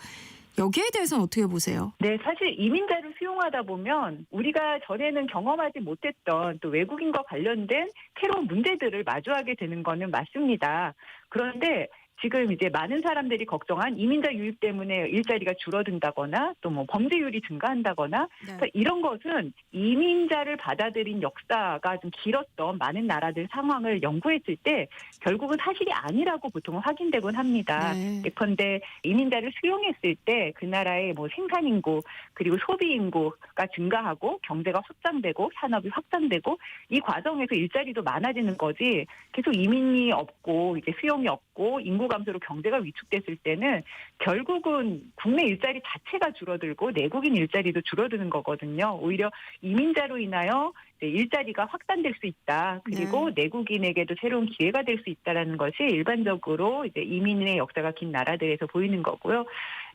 여기에 대해서는 어떻게 보세요?
네, 사실 이민자를 수용하다 보면 우리가 전에는 경험하지 못했던 또 외국인과 관련된 새로운 문제들을 마주하게 되는 거는 맞습니다. 그런데 지금 이제 많은 사람들이 걱정한 이민자 유입 때문에 일자리가 줄어든다거나 또 뭐 범죄율이 증가한다거나 이런 것은 이민자를 받아들인 역사가 좀 길었던 많은 나라들 상황을 연구했을 때 결국은 사실이 아니라고 보통 확인되곤 합니다. 예컨대 이민자를 수용했을 때 그 나라의 뭐 생산 인구 그리고 소비 인구가 증가하고 경제가 확장되고 산업이 확장되고 이 과정에서 일자리도 많아지는 거지, 계속 이민이 없고 이제 수용이 없고 인구 감소로 경제가 위축됐을 때는 결국은 국내 일자리 자체가 줄어들고 내국인 일자리도 줄어드는 거거든요. 오히려 이민자로 인하여 일자리가 확산될 수 있다. 그리고 내국인에게도 새로운 기회가 될 수 있다라는 것이 일반적으로 이제 이민의 역사가 긴 나라들에서 보이는 거고요.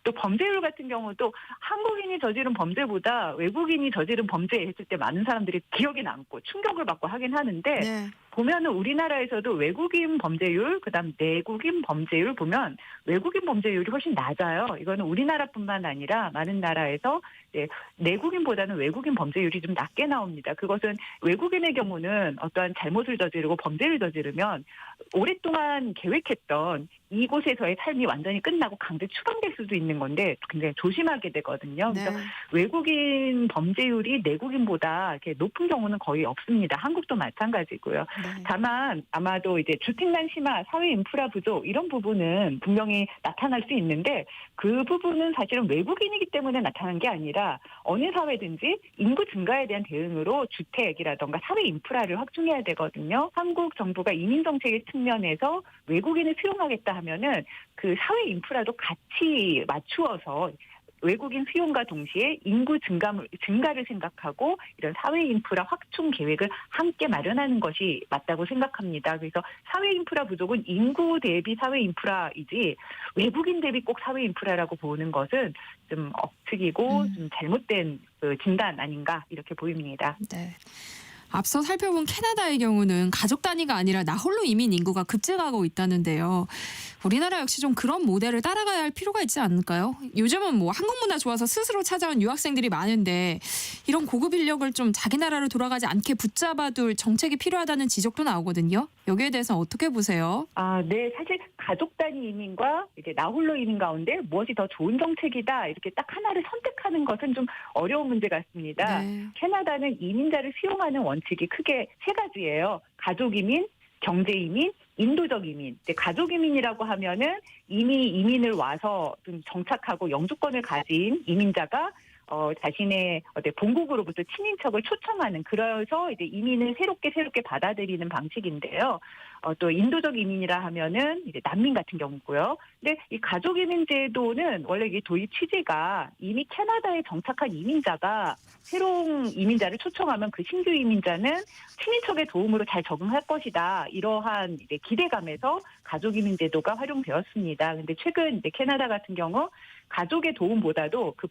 또 범죄율 같은 경우도 한국인이 저지른 범죄보다 외국인이 저지른 범죄 했을 때 많은 사람들이 기억에 남고 충격을 받고 하긴 하는데, 보면은 우리나라에서도 외국인 범죄율, 그다음 내국인 범죄율 보면 외국인 범죄율이 훨씬 낮아요. 이거는 우리나라뿐만 아니라 많은 나라에서 내국인보다는 외국인 범죄율이 좀 낮게 나옵니다. 그것은 외국인의 경우는 어떠한 잘못을 저지르고 범죄를 저지르면 오랫동안 계획했던 이곳에서의 삶이 완전히 끝나고 강제 추방될 수도 있는 건데 굉장히 조심하게 되거든요. 그래서 외국인 범죄율이 내국인보다 이렇게 높은 경우는 거의 없습니다. 한국도 마찬가지고요. 다만 아마도 이제 주택난 심화, 사회 인프라 부족 이런 부분은 분명히 나타날 수 있는데, 그 부분은 사실은 외국인이기 때문에 나타난 게 아니라 어느 사회든지 인구 증가에 대한 대응으로 주택이라던가 사회 인프라를 확충해야 되거든요. 한국 정부가 이민 정책의 측면에서 외국인을 수용하겠다 하면은 그 사회 인프라도 같이 맞추어서 외국인 수용과 동시에 인구 증가를 생각하고 이런 사회 인프라 확충 계획을 함께 마련하는 것이 맞다고 생각합니다. 그래서 사회 인프라 부족은 인구 대비 사회 인프라이지 외국인 대비 꼭 사회 인프라라고 보는 것은 좀 억측이고 좀 잘못된 그 진단 아닌가 이렇게 보입니다.
네. 앞서 살펴본 캐나다의 경우는 가족 단위가 아니라 나홀로 이민 인구가 급증하고 있다는데요. 우리나라 역시 좀 그런 모델을 따라가야 할 필요가 있지 않을까요? 요즘은 뭐 한국 문화 좋아서 스스로 찾아온 유학생들이 많은데 이런 고급 인력을 좀 자기 나라로 돌아가지 않게 붙잡아둘 정책이 필요하다는 지적도 나오거든요. 여기에 대해서 어떻게 보세요?
네, 사실 가족 단위 이민과 이제 나홀로 이민 가운데 무엇이 더 좋은 정책이다 이렇게 딱 하나를 선택하는 것은 좀 어려운 문제 같습니다. 캐나다는 이민자를 수용하는 원칙이 크게 세 가지예요. 가족 이민, 경제 이민, 인도적 이민. 가족 이민이라고 하면은 이미 이민을 와서 좀 정착하고 영주권을 가진 이민자가 자신의 본국으로부터 친인척을 초청하는, 그래서 이제 이민을 새롭게 받아들이는 방식인데요. 또 인도적 이민이라 하면은 이제 난민 같은 경우고요. 근데 이 가족 이민 제도는 원래 이 도입 취지가 이미 캐나다에 정착한 이민자가 새로운 이민자를 초청하면 그 신규 이민자는 친인척의 도움으로 잘 적응할 것이다. 이러한 이제 기대감에서 가족 이민 제도가 활용되었습니다. 근데 최근 이제 캐나다 같은 경우 가족의 도움보다도 그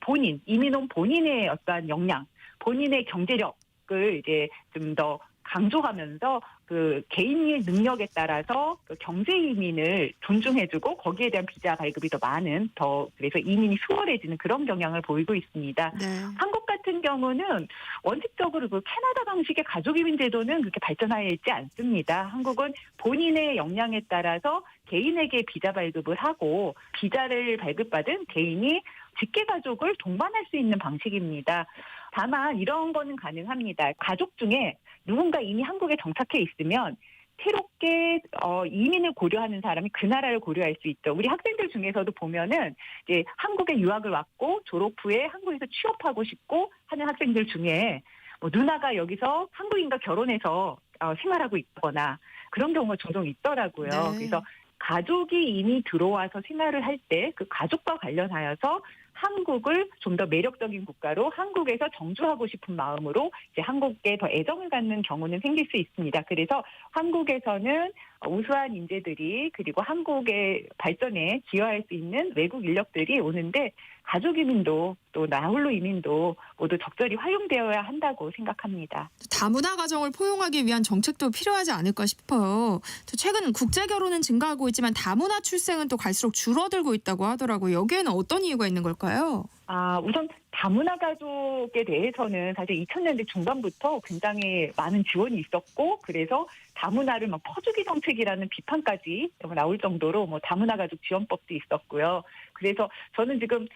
이민 온 본인의 어떠한 역량, 본인의 경제력을 이제 좀 더 강조하면서 그 개인의 능력에 따라서 그 경제 이민을 존중해주고 거기에 대한 비자 발급이 더 많은 그래서 이민이 수월해지는 그런 경향을 보이고 있습니다.
네.
한국 같은 경우는 원칙적으로 그 캐나다 방식의 가족 이민 제도는 그렇게 발전하여 있지 않습니다. 한국은 본인의 역량에 따라서 개인에게 비자 발급을 하고 비자를 발급받은 개인이 직계 가족을 동반할 수 있는 방식입니다. 다만 이런 거는 가능합니다. 가족 중에 누군가 이미 한국에 정착해 있으면 새롭게 이민을 고려하는 사람이 그 나라를 고려할 수 있죠. 우리 학생들 중에서도 보면은 이제 한국에 유학을 왔고 졸업 후에 한국에서 취업하고 싶고 하는 학생들 중에 뭐 누나가 여기서 한국인과 결혼해서 생활하고 있거나 그런 경우가 종종 있더라고요.
네.
그래서 가족이 이미 들어와서 생활을 할 때 그 가족과 관련하여서 한국을 좀 더 매력적인 국가로 한국에서 정주하고 싶은 마음으로 이제 한국에 더 애정을 갖는 경우는 생길 수 있습니다. 그래서 한국에서는 우수한 인재들이 그리고 한국의 발전에 기여할 수 있는 외국 인력들이 오는데 가족 이민도 또 나홀로 이민도 모두 적절히 활용되어야 한다고 생각합니다.
다문화 가정을 포용하기 위한 정책도 필요하지 않을까 싶어요. 또 최근 국제 결혼은 증가하고 있지만 다문화 출생은 또 갈수록 줄어들고 있다고 하더라고요. 여기에는 어떤 이유가 있는 걸까요?
우선 다문화 가족에 대해서는 사실 2000년대 중반부터 굉장히 많은 지원이 있었고 그래서 다문화를 막 퍼주기 정책이라는 비판까지 나올 정도로 뭐 다문화 가족 지원법도 있었고요. 그래서 저는 지금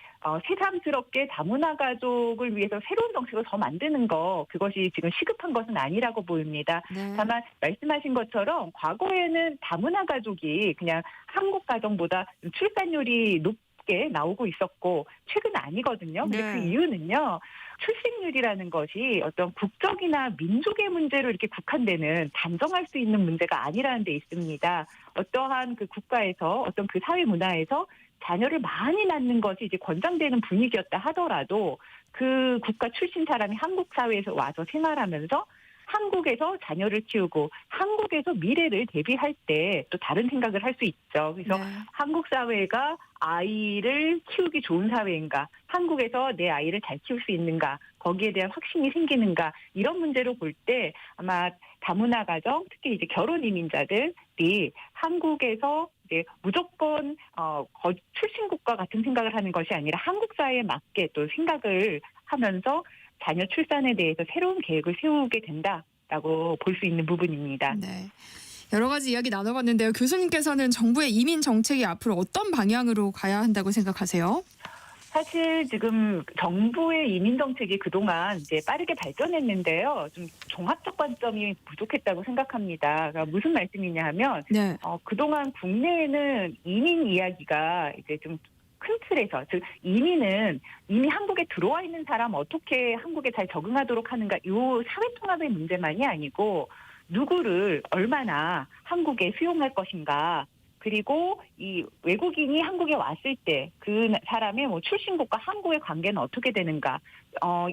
새삼스럽게 다문화 가족을 위해서 새로운 정책을 더 만드는 그것이 지금 시급한 것은 아니라고 보입니다.
네.
다만 말씀하신 것처럼 과거에는 다문화 가족이 그냥 한국 가정보다 출산율이 높게 나오고 있었고 최근은 아니거든요. 근데
네.
그 이유는요. 출생률이라는 것이 어떤 국적이나 민족의 문제로 이렇게 국한되는 단정할 수 있는 문제가 아니라는 데 있습니다. 어떠한 그 국가에서 어떤 그 사회 문화에서 자녀를 많이 낳는 것이 이제 권장되는 분위기였다 하더라도 그 국가 출신 사람이 한국 사회에서 와서 생활하면서 한국에서 자녀를 키우고 한국에서 미래를 대비할 때 또 다른 생각을 할 수 있죠. 그래서
네.
한국 사회가 아이를 키우기 좋은 사회인가, 한국에서 내 아이를 잘 키울 수 있는가, 거기에 대한 확신이 생기는가 이런 문제로 볼 때 아마 다문화 가정, 특히 이제 결혼 이민자들이 한국에서 이제 무조건 출신국과 같은 생각을 하는 것이 아니라 한국 사회에 맞게 또 생각을 하면서 자녀 출산에 대해서 새로운 계획을 세우게 된다라고 볼 수 있는 부분입니다.
네. 여러 가지 이야기 나눠봤는데요. 교수님께서는 정부의 이민 정책이 앞으로 어떤 방향으로 가야 한다고 생각하세요?
사실 지금 정부의 이민 정책이 그동안 이제 빠르게 발전했는데요. 좀 종합적 관점이 부족했다고 생각합니다. 그러니까 무슨 말씀이냐 하면
네.
그동안 국내에는 이민 이야기가 이제 좀 큰 틀에서 즉 이민은 이미 한국에 들어와 있는 사람 어떻게 한국에 잘 적응하도록 하는가 이 사회 통합의 문제만이 아니고 누구를 얼마나 한국에 수용할 것인가 그리고 이 외국인이 한국에 왔을 때 그 사람의 뭐 출신국과 한국의 관계는 어떻게 되는가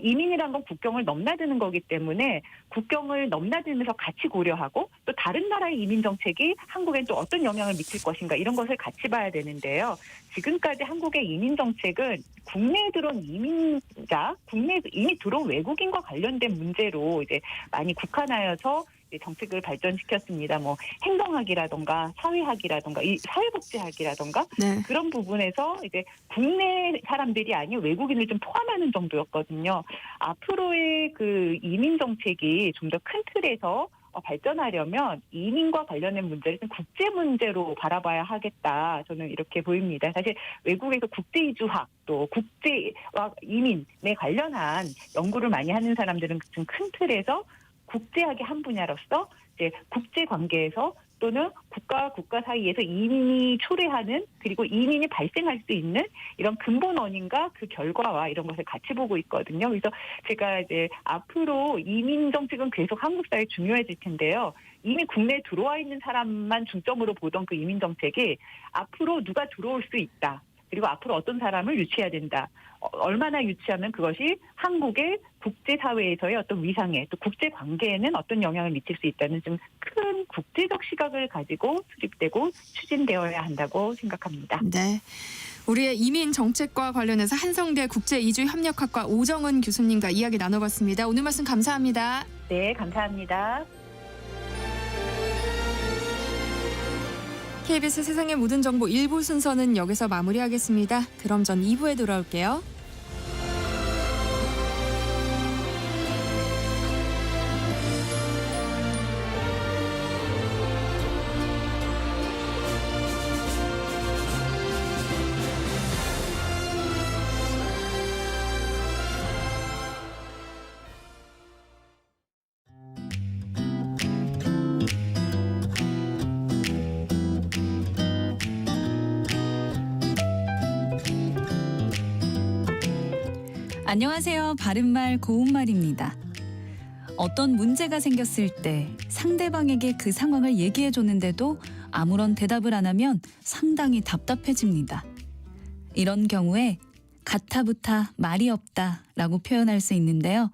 이민이란 건 국경을 넘나드는 거기 때문에 국경을 넘나들면서 같이 고려하고 또 다른 나라의 이민 정책이 한국엔 또 어떤 영향을 미칠 것인가 이런 것을 같이 봐야 되는데요. 지금까지 한국의 이민 정책은 국내에 들어온 이민자, 국내에 이미 들어온 외국인과 관련된 문제로 이제 많이 국한하여서 정책을 발전시켰습니다. 뭐 행정학이라던가 사회학이라던가 이 사회복지학이라던가
네.
그런 부분에서 이제 국내 사람들이 아닌 외국인을 좀 포함하는 정도였거든요. 앞으로의 그 이민 정책이 좀 더 큰 틀에서 발전하려면 이민과 관련된 문제를 좀 국제 문제로 바라봐야 하겠다. 저는 이렇게 보입니다. 사실 외국에서 국제 이주학 또 국제와 이민에 관련한 연구를 많이 하는 사람들은 좀 큰 틀에서 국제학의 한 분야로서 이제 국제 관계에서 또는 국가 사이에서 이민이 초래하는 그리고 이민이 발생할 수 있는 이런 근본 원인과 그 결과와 이런 것을 같이 보고 있거든요. 그래서 제가 이제 앞으로 이민 정책은 계속 한국 사회에 중요해질 텐데요. 이미 국내에 들어와 있는 사람만 중점으로 보던 그 이민 정책이 앞으로 누가 들어올 수 있다. 그리고 앞으로 어떤 사람을 유치해야 된다. 얼마나 유치하면 그것이 한국의 국제사회에서의 어떤 위상에 또 국제관계에는 어떤 영향을 미칠 수 있다는 좀 큰 국제적 시각을 가지고 수립되고 추진되어야 한다고 생각합니다.
네. 우리의 이민 정책과 관련해서 한성대 국제이주협력학과 오정은 교수님과 이야기 나눠봤습니다. 오늘 말씀 감사합니다.
네, 감사합니다.
KBS 세상의 모든 정보 1부 순서는 여기서 마무리하겠습니다. 그럼 전 2부에 돌아올게요.
안녕하세요. 바른말 고운말입니다. 어떤 문제가 생겼을 때 상대방에게 그 상황을 얘기해 줬는데도 아무런 대답을 안 하면 상당히 답답해집니다. 이런 경우에 가타부타 말이 없다 라고 표현할 수 있는데요.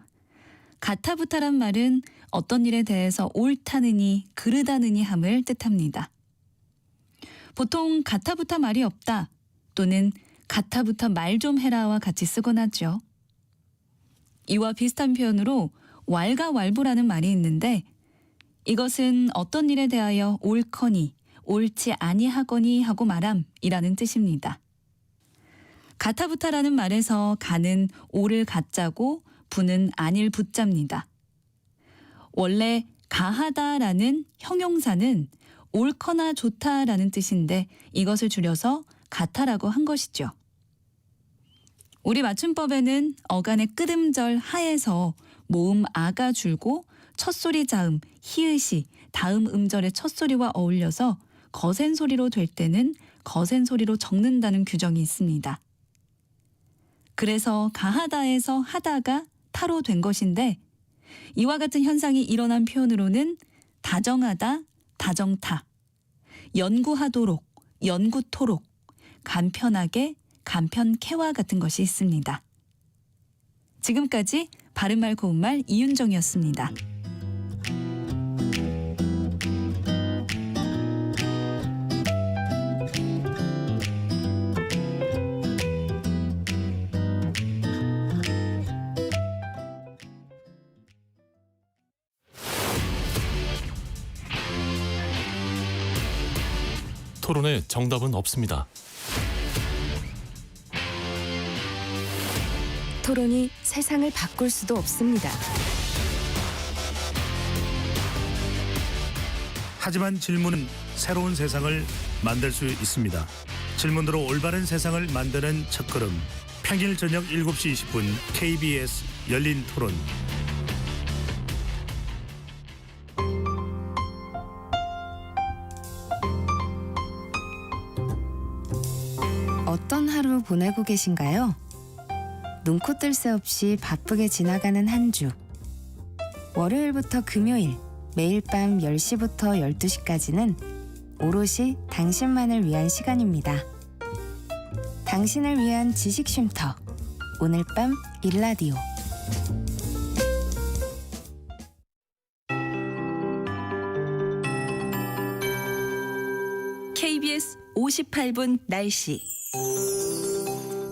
가타부타란 말은 어떤 일에 대해서 옳다느니 그르다느니 함을 뜻합니다. 보통 가타부타 말이 없다 또는 가타부타 말 좀 해라와 같이 쓰곤 하죠. 이와 비슷한 표현으로 왈가왈부라는 말이 있는데 이것은 어떤 일에 대하여 옳거니 옳지 아니하거니 하고 말함이라는 뜻입니다. 가타부타라는 말에서 가는 오를 가짜고 부는 아닐 부자입니다. 원래 가하다라는 형용사는 옳거나 좋다라는 뜻인데 이것을 줄여서 가타라고 한 것이죠. 우리 맞춤법에는 어간의 끄듬절 하에서 모음 아가 줄고 첫소리 자음 히읗이 다음 음절의 첫소리와 어울려서 거센 소리로 될 때는 거센 소리로 적는다는 규정이 있습니다. 그래서 가하다에서 하다가 타로 된 것인데 이와 같은 현상이 일어난 표현으로는 다정하다, 다정타, 연구하도록, 연구토록, 간편하게, 간편케와 같은 것이 있습니다. 지금까지 바른말 고운말 이윤정이었습니다.
토론에 정답은 없습니다.
토론이 세상을 바꿀 수도 없습니다.
하지만 질문은 새로운 세상을 만들 수 있습니다. 질문으로 올바른 세상을 만드는 첫걸음. 평일 저녁 7시 20분 KBS 열린 토론.
어떤 하루 보내고 계신가요? 눈코 뜰 새 없이 바쁘게 지나가는 한 주. 월요일부터 금요일, 매일 밤 10시부터 12시까지는 오롯이 당신만을 위한 시간입니다. 당신을 위한 지식 쉼터. 오늘 밤 일라디오.
KBS 58분 날씨.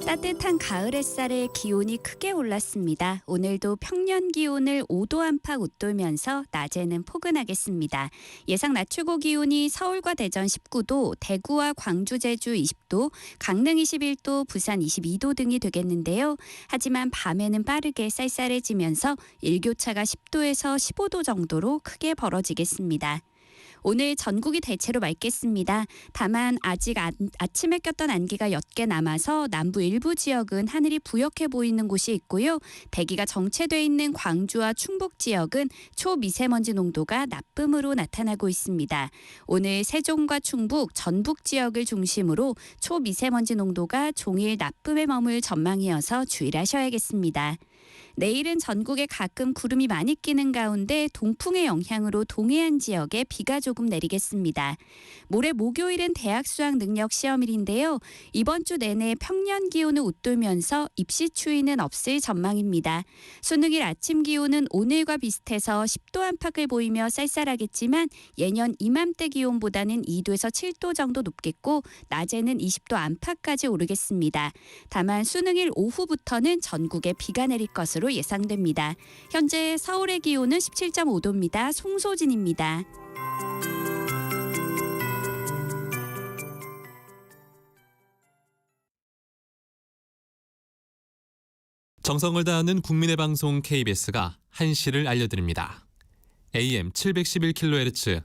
따뜻한 가을 햇살에 기온이 크게 올랐습니다. 오늘도 평년 기온을 5도 안팎 웃돌면서 낮에는 포근하겠습니다. 예상 낮 최고 기온이 서울과 대전 19도, 대구와 광주, 제주 20도, 강릉 21도, 부산 22도 등이 되겠는데요. 하지만 밤에는 빠르게 쌀쌀해지면서 일교차가 10도에서 15도 정도로 크게 벌어지겠습니다. 오늘 전국이 대체로 맑겠습니다. 다만 아직 아침에 꼈던 안개가 옅게 남아서 남부 일부 지역은 하늘이 부옇게 보이는 곳이 있고요. 대기가 정체돼 있는 광주와 충북 지역은 초미세먼지 농도가 나쁨으로 나타나고 있습니다. 오늘 세종과 충북, 전북 지역을 중심으로 초미세먼지 농도가 종일 나쁨에 머물 전망이어서 주의를 하셔야겠습니다. 내일은 전국에 가끔 구름이 많이 끼는 가운데 동풍의 영향으로 동해안 지역에 비가 조금 내리겠습니다. 모레 목요일은 대학 수학 능력 시험일인데요. 이번 주 내내 평년 기온을 웃돌면서 입시 추위는 없을 전망입니다. 수능일 아침 기온은 오늘과 비슷해서 10도 안팎을 보이며 쌀쌀하겠지만 예년 이맘때 기온보다는 2도에서 7도 정도 높겠고 낮에는 20도 안팎까지 오르겠습니다. 다만 수능일 오후부터는 전국에 비가 내릴 것으로 예상됩니다. 현재 서울의 기온은 17.5도입니다. 송소진입니다.
정성을 다하는 국민의 방송 KBS가 한시를 알려드립니다. AM 711kHz,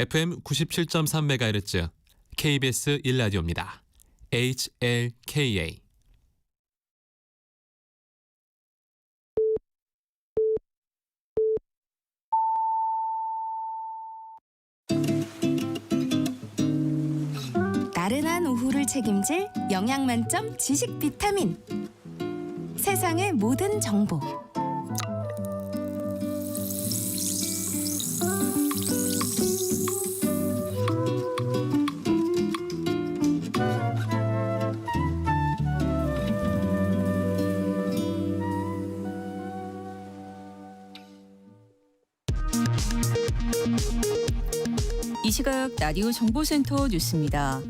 FM 97.3MHz, KBS 1라디오입니다. HLKA.
나른한 오후를 책임질 영양 만점 지식 비타민. 세상의 모든 정보.
이 시각 라디오 정보센터 뉴스입니다.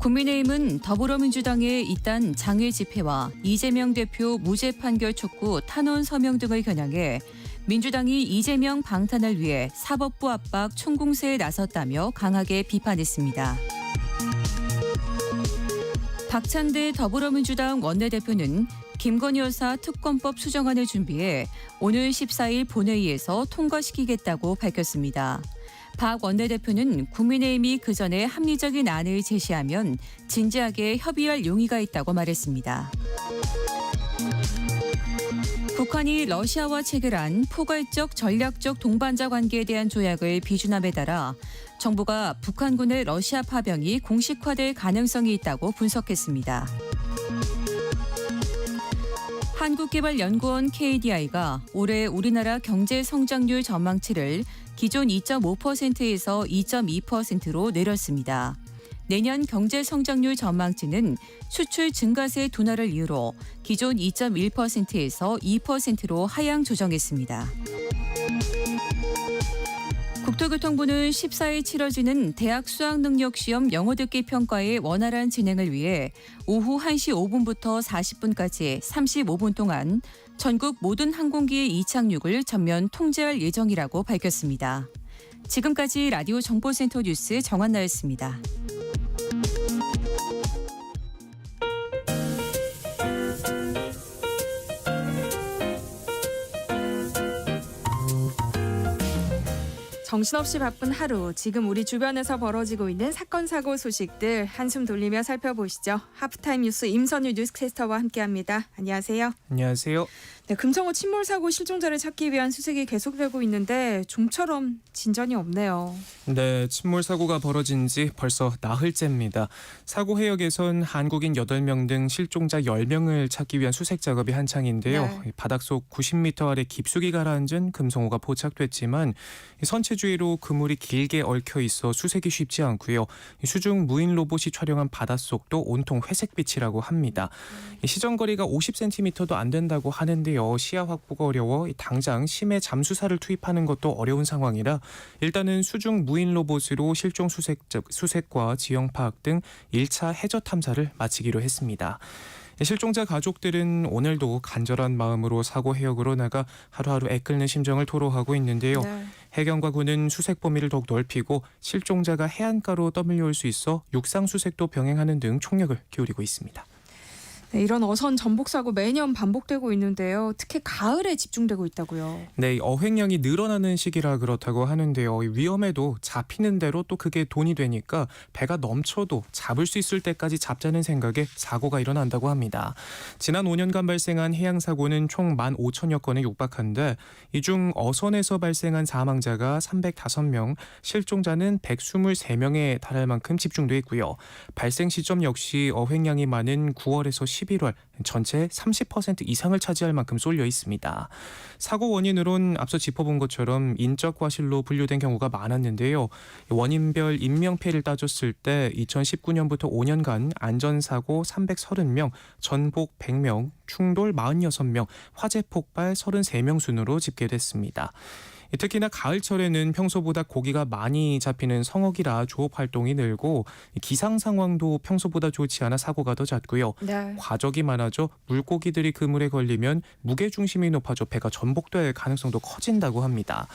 국민의힘은 더불어민주당의 이딴 장외 집회와 이재명 대표 무죄 판결 촉구 탄원 서명 등을 겨냥해 민주당이 이재명 방탄을 위해 사법부 압박 총공세에 나섰다며 강하게 비판했습니다. 박찬대 더불어민주당 원내대표는 김건희 여사 특검법 수정안을 준비해 오늘 14일 본회의에서 통과시키겠다고 밝혔습니다. 박 원내대표는 국민의힘이 그 전에 합리적인 안을 제시하면 진지하게 협의할 용의가 있다고 말했습니다. 북한이 러시아와 체결한 포괄적 전략적 동반자 관계에 대한 조약을 비준함에 따라 정부가 북한군의 러시아 파병이 공식화될 가능성이 있다고 분석했습니다. 한국개발연구원 KDI가 올해 우리나라 경제 성장률 전망치를 기존 2.5%에서 2.2%로 내렸습니다. 내년 경제 성장률 전망치는 수출 증가세 둔화를 이유로 기존 2.1%에서 2%로 하향 조정했습니다. 국토교통부는 14일 치러지는 대학 수학능력시험 영어듣기 평가의 원활한 진행을 위해 오후 1시 5분부터 40분까지 35분 동안 전국 모든 항공기의 이착륙을 전면 통제할 예정이라고 밝혔습니다. 지금까지 라디오 정보센터 뉴스 정한나였습니다.
정신없이 바쁜 하루, 지금 우리 주변에서 벌어지고 있는 사건, 사고 소식들 한숨 돌리며 살펴보시죠. 하프타임 뉴스 임선유 뉴스캐스터와 함께합니다. 안녕하세요.
안녕하세요.
네, 금성호 침몰 사고 실종자를 찾기 위한 수색이 계속되고 있는데 좀처럼 진전이 없네요.
네, 침몰 사고가 벌어진 지 벌써 나흘째입니다. 사고 해역에선 한국인 8명 등 실종자 10명을 찾기 위한 수색 작업이 한창인데요.
네.
바닥속 90m 아래 깊숙이 가라앉은 금성호가 포착됐지만 선체 주위로 그물이 길게 얽혀 있어 수색이 쉽지 않고요. 수중 무인 로봇이 촬영한 바닷속도 온통 회색빛이라고 합니다. 시정거리가 50cm도 안 된다고 하는데요. 시야 확보가 어려워 당장 심해 잠수사를 투입하는 것도 어려운 상황이라 일단은 수중 무인 로봇으로 실종 수색과 지형 파악 등 1차 해저 탐사를 마치기로 했습니다. 실종자 가족들은 오늘도 간절한 마음으로 사고 해역으로 나가 하루하루 애끓는 심정을 토로하고 있는데요.
네.
해경과 군은 수색 범위를 더욱 넓히고 실종자가 해안가로 떠밀려올 수 있어 육상 수색도 병행하는 등 총력을 기울이고 있습니다.
네, 이런 어선 전복 사고 매년 반복되고 있는데요. 특히 가을에 집중되고 있다고요.
네, 어획량이 늘어나는 시기라 그렇다고 하는데요. 위험해도 잡히는 대로 또 그게 돈이 되니까 배가 넘쳐도 잡을 수 있을 때까지 잡자는 생각에 사고가 일어난다고 합니다. 지난 5년간 발생한 해양 사고는 총 15,000여 건에 육박한데 이 중 어선에서 발생한 사망자가 305명, 실종자는 123명에 달할 만큼 집중돼 있고요. 발생 시점 역시 어획량이 많은 9월에서 11월 전체 30% 이상을 차지할 만큼 쏠려 있습니다. 사고 원인으론 앞서 짚어본 것처럼 인적 과실로 분류된 경우가 많았는데요. 원인별 인명피해를 따졌을 때 2019년부터 5년간 안전사고 330명, 전복 100명, 충돌 46명, 화재 폭발 33명 순으로 집계됐습니다. 특히나 가을철에는 평소보다 고기가 많이 잡히는 성어기라 조업 활동이 늘고 기상 상황도 평소보다 좋지 않아 사고가 더 잦고요.
네.
과적이 많아져 물고기들이 그물에 걸리면 무게 중심이 높아져 배가 전복될 가능성도 커진다고 합니다.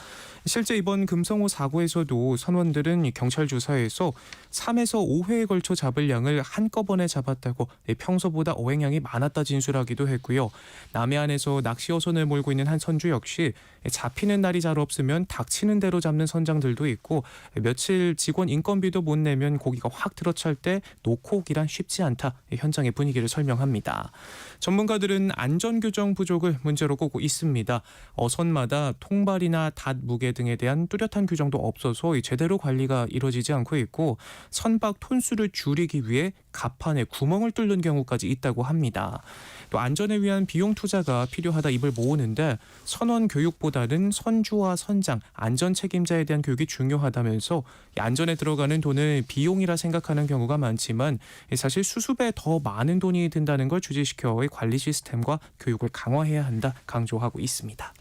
실제 이번 금성호 사고에서도 선원들은 경찰 조사에서 3에서 5회에 걸쳐 잡을 양을 한꺼번에 잡았다고 평소보다 어획량이 많았다 진술하기도 했고요. 남해안에서 낚시 어선을 몰고 있는 한 선주 역시 잡히는 날이 잘 없으면 닥치는 대로 잡는 선장들도 있고 며칠 직원 인건비도 못 내면 고기가 확 들어찰 때 놓고 오기란 쉽지 않다. 현장의 분위기를 설명합니다. 전문가들은 안전규정 부족을 문제로 꼽고 있습니다. 어선마다 통발이나 닷 무게 등에 대한 뚜렷한 규정도 없어서 제대로 관리가 이루어지지 않고 있고 선박 톤수를 줄이기 위해 갑판에 구멍을 뚫는 경우까지 있다고 합니다. 또 안전을 위한 비용 투자가 필요하다 입을 모으는데 선원 교육보다는 선주와 선장, 안전 책임자에 대한 교육이 중요하다면서 안전에 들어가는 돈을 비용이라 생각하는 경우가 많지만 사실 수습에 더 많은 돈이 든다는 걸 주지시켜 관리 시스템과 교육을 강화해야 한다 강조하고 있습니다.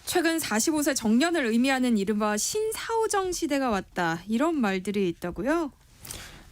최근 45세 정년을 의미하는 이른바 신사오정 시대가 왔다. 이런 말들이 있다고요?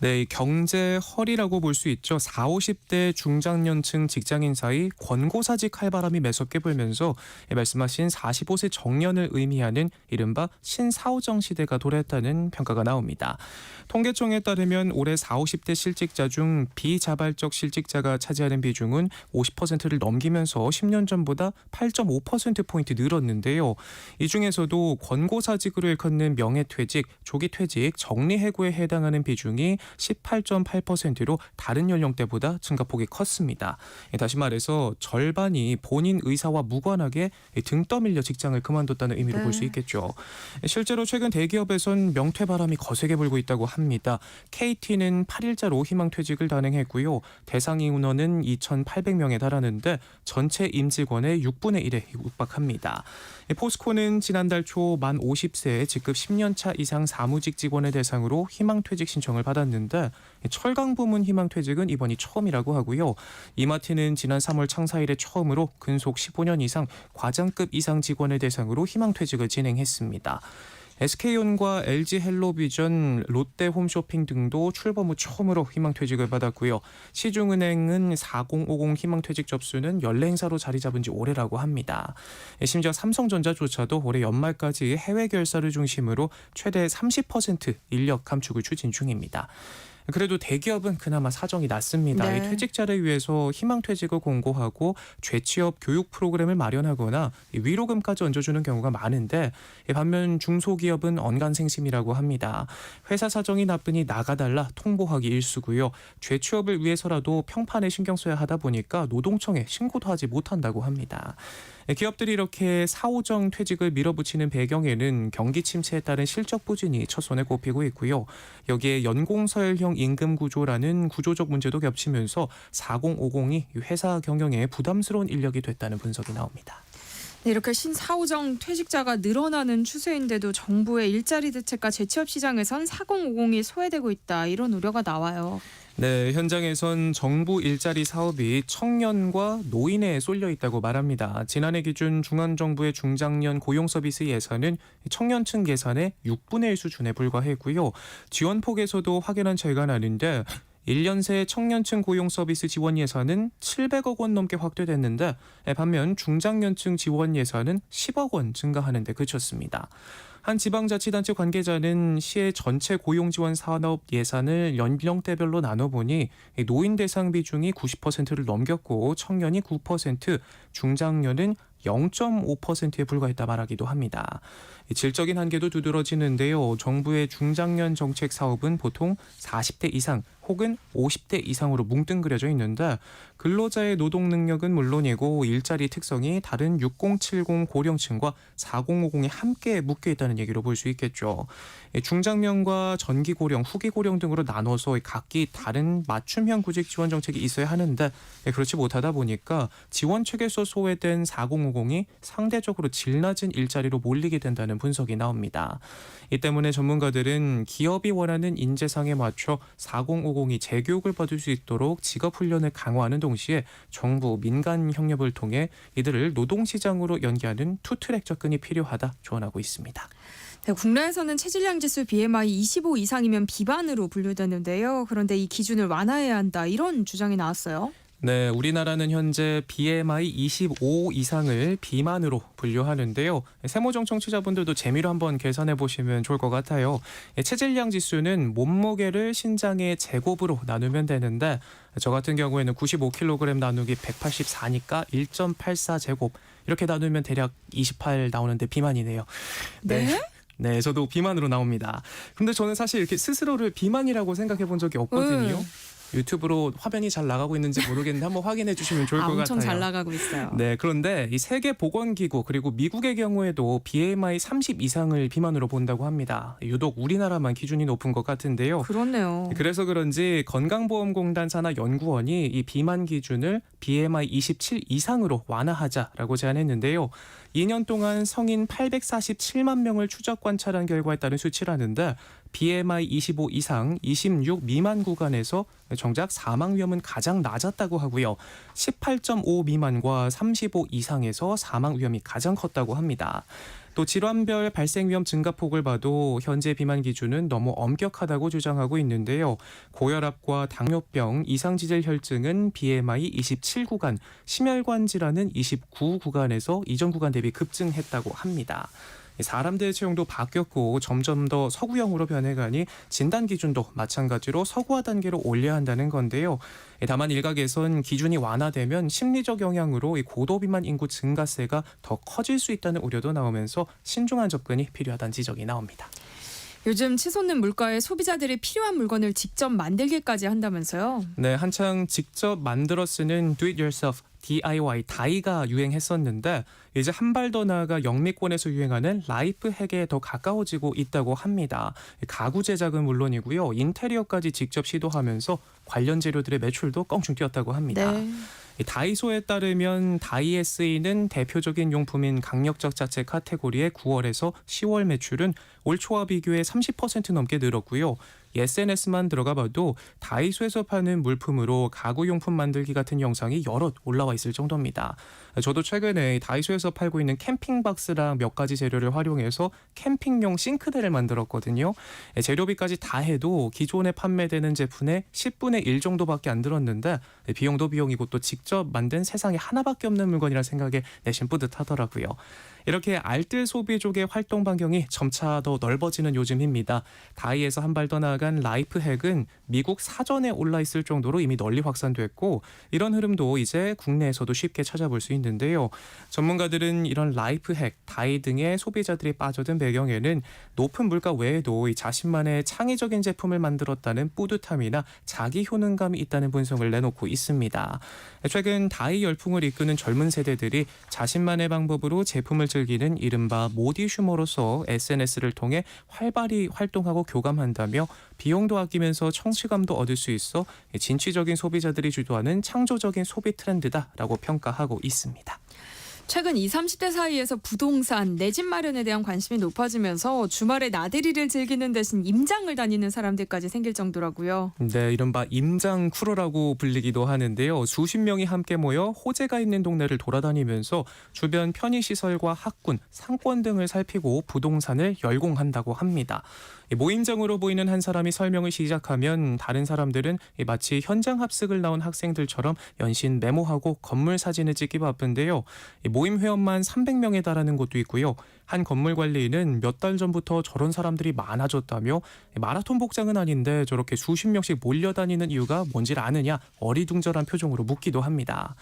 네, 경제 허리라고 볼 수 있죠. 40, 50대 중장년층 직장인 사이 권고사직 칼바람이 매섭게 불면서 말씀하신 45세 정년을 의미하는 이른바 신사오정 시대가 도래했다는 평가가 나옵니다. 통계청에 따르면 올해 40, 50대 실직자 중 비자발적 실직자가 차지하는 비중은 50%를 넘기면서 10년 전보다 8.5%포인트 늘었는데요. 이 중에서도 권고사직으로 일컫는 명예퇴직, 조기퇴직, 정리해고에 해당하는 비중이 18.8%로 다른 연령대보다 증가폭이 컸습니다. 다시 말해서 절반이 본인 의사와 무관하게 등 떠밀려 직장을 그만뒀다는 의미로 볼 수 있겠죠. 실제로 최근 대기업에선 명퇴바람이 거세게 불고 있다고 합니다. KT는 8일자로 희망퇴직을 단행했고요. 대상 인원은 2,800명에 달하는데 전체 임직원의 6분의 1에 육박합니다. 포스코는 지난달 초 만 50세 직급 10년차 이상 사무직 직원을 대상으로 희망퇴직 신청을 받았는데 철강 부문 희망퇴직은 이번이 처음이라고 하고요. 이마트는 지난 3월 창사 이래 처음으로 근속 15년 이상 과장급 이상 직원을 대상으로 희망퇴직을 진행했습니다. SK온과 LG헬로비전, 롯데홈쇼핑 등도 출범 후 처음으로 희망퇴직을 받았고요. 시중은행은 4050 희망퇴직 접수는 연례 행사로 자리 잡은 지 오래라고 합니다. 심지어 삼성전자조차도 올해 연말까지 해외 결사를 중심으로 최대 30% 인력 감축을 추진 중입니다. 그래도 대기업은 그나마 사정이 낫습니다.
네.
이 퇴직자를 위해서 희망퇴직을 공고하고 재취업 교육 프로그램을 마련하거나 위로금까지 얹어주는 경우가 많은데 반면 중소기업은 언간생심이라고 합니다. 회사 사정이 나쁘니 나가달라 통보하기 일쑤고요. 재취업을 위해서라도 평판에 신경 써야 하다 보니까 노동청에 신고도 하지 못한다고 합니다. 기업들이 이렇게 사오정 퇴직을 밀어붙이는 배경에는 경기 침체에 따른 실적 부진이 첫손에 꼽히고 있고요. 여기에 연공서열형 임금 구조라는 구조적 문제도 겹치면서 4050이 회사 경영에 부담스러운 인력이 됐다는 분석이 나옵니다.
네, 이렇게 신사오정 퇴직자가 늘어나는 추세인데도 정부의 일자리 대책과 재취업 시장에선 4050이 소외되고 있다. 이런 우려가 나와요.
네, 현장에선 정부 일자리 사업이 청년과 노인에 쏠려 있다고 말합니다. 지난해 기준 중앙정부의 중장년 고용 서비스 예산은 청년층 예산의 6분의 1 수준에 불과했고요. 지원폭에서도 확연한 차이가 나는데 1년 새 청년층 고용 서비스 지원 예산은 700억 원 넘게 확대됐는데 반면 중장년층 지원 예산은 10억 원 증가하는 데 그쳤습니다. 한 지방자치단체 관계자는 시의 전체 고용지원 산업 예산을 연령대별로 나눠보니 노인 대상 비중이 90%를 넘겼고 청년이 9%, 중장년은 0.5%에 불과했다 말하기도 합니다. 질적인 한계도 두드러지는데요. 정부의 중장년 정책 사업은 보통 40대 이상 혹은 50대 이상으로 뭉뚱그려져 있는데 근로자의 노동 능력은 물론이고 일자리 특성이 다른 6070 고령층과 4050이 함께 묶여 있다는 얘기로 볼 수 있겠죠. 중장년과 전기 고령, 후기 고령 등으로 나눠서 각기 다른 맞춤형 구직 지원 정책이 있어야 하는데 그렇지 못하다 보니까 지원 체계에서 소외된 4050이 상대적으로 질 낮은 일자리로 몰리게 된다는 분석이 나옵니다. 이 때문에 전문가들은 기업이 원하는 인재상에 맞춰 4050 소상공인이 재교육을 받을 수 있도록 직업훈련을 강화하는 동시에 정부, 민간 협력을 통해 이들을 노동시장으로 연계하는 투트랙 접근이 필요하다 조언하고 있습니다.
네, 국내에서는 체질량 지수 BMI 25 이상이면 비만으로 분류되는데요. 그런데 이 기준을 완화해야 한다 이런 주장이 나왔어요.
네, 우리나라는 현재 BMI 25 이상을 비만으로 분류하는데요. 세모정 청취자분들도 재미로 한번 계산해 보시면 좋을 것 같아요. 체질량 지수는 몸무게를 신장의 제곱으로 나누면 되는데 저 같은 경우에는 95kg 나누기 184니까 1.84제곱 이렇게 나누면 대략 28 나오는데 비만이네요.
네?
네, 저도 비만으로 나옵니다. 근데 저는 사실 이렇게 스스로를 비만이라고 생각해 본 적이 없거든요. 유튜브로 화면이 잘 나가고 있는지 모르겠는데 한번 확인해 주시면 좋을 것 같아요.
엄청 잘 나가고 있어요.
네, 그런데 이 세계보건기구 그리고 미국의 경우에도 BMI 30 이상을 비만으로 본다고 합니다. 유독 우리나라만 기준이 높은 것 같은데요.
그렇네요.
그래서 그런지 건강보험공단 산하 연구원이 이 비만 기준을 BMI 27 이상으로 완화하자라고 제안했는데요. 2년 동안 성인 847만 명을 추적 관찰한 결과에 따른 수치라는데 BMI 25 이상, 26 미만 구간에서 정작 사망 위험은 가장 낮았다고 하고요. 18.5 미만과 35 이상에서 사망 위험이 가장 컸다고 합니다. 또 질환별 발생 위험 증가폭을 봐도 현재 비만 기준은 너무 엄격하다고 주장하고 있는데요. 고혈압과 당뇨병, 이상지질 혈증은 BMI 27 구간, 심혈관 질환은 29 구간에서 이전 구간 대비 급증했다고 합니다. 사람들의 체형도 바뀌었고 점점 더 서구형으로 변해가니 진단 기준도 마찬가지로 서구화 단계로 올려야 한다는 건데요. 다만 일각에선 기준이 완화되면 심리적 영향으로 이 고도비만 인구 증가세가 더 커질 수 있다는 우려도 나오면서 신중한 접근이 필요하다는 지적이 나옵니다.
요즘 치솟는 물가에 소비자들이 필요한 물건을 직접 만들기까지 한다면서요?
네, 한창 직접 만들어 쓰는 do it yourself DIY 다이가 유행했었는데 이제 한 발 더 나아가 영미권에서 유행하는 라이프 핵에 더 가까워지고 있다고 합니다. 가구 제작은 물론이고요. 인테리어까지 직접 시도하면서 관련 재료들의 매출도 껑충 뛰었다고 합니다.
네.
다이소에 따르면 다이에 쓰이는 대표적인 용품인 강력적 자재 카테고리의 9월에서 10월 매출은 올 초와 비교해 30% 넘게 늘었고요. SNS만 들어가 봐도 다이소에서 파는 물품으로 가구용품 만들기 같은 영상이 여럿 올라와 있을 정도입니다. 저도 최근에 다이소에서 팔고 있는 캠핑박스랑 몇 가지 재료를 활용해서 캠핑용 싱크대를 만들었거든요. 재료비까지 다 해도 기존에 판매되는 제품의 10분의 1 정도밖에 안 들었는데 비용도 비용이고 또 직접 만든 세상에 하나밖에 없는 물건이라 생각에 내심 뿌듯하더라고요. 이렇게 알뜰 소비족의 활동 반경이 점차 더 넓어지는 요즘입니다. 다이에서 한 발 더 나아간 라이프 핵은 미국 사전에 올라 있을 정도로 이미 널리 확산됐고 이런 흐름도 이제 국내에서도 쉽게 찾아볼 수 있는데요. 전문가들은 이런 라이프 핵, 다이 등의 소비자들이 빠져든 배경에는 높은 물가 외에도 이 자신만의 창의적인 제품을 만들었다는 뿌듯함이나 자기 효능감이 있다는 분석을 내놓고 있습니다. 최근 다이 열풍을 이끄는 젊은 세대들이 자신만의 방법으로 제품을 즐기는 이른바 모디슈머로서 SNS를 통해 활발히 활동하고 교감한다며 비용도 아끼면서 성취감도 얻을 수 있어 진취적인 소비자들이 주도하는 창조적인 소비 트렌드다라고 평가하고 있습니다.
최근 20, 30대 사이에서 부동산, 내 집 마련에 대한 관심이 높아지면서 주말에 나들이를 즐기는 대신 임장을 다니는 사람들까지 생길 정도라고요.
네, 이른바 임장 쿠로라고 불리기도 하는데요. 수십 명이 함께 모여 호재가 있는 동네를 돌아다니면서 주변 편의시설과 학군, 상권 등을 살피고 부동산을 열공한다고 합니다. 모임장으로 보이는 한 사람이 설명을 시작하면 다른 사람들은 마치 현장 합숙을 나온 학생들처럼 연신 메모하고 건물 사진을 찍기 바쁜데요. 모임 회원만 300명에 달하는 곳도 있고요. 한 건물 관리인은 몇 달 전부터 저런 사람들이 많아졌다며 마라톤 복장은 아닌데 저렇게 수십 명씩 몰려다니는 이유가 뭔지를 아느냐 어리둥절한 표정으로 묻기도 합니다.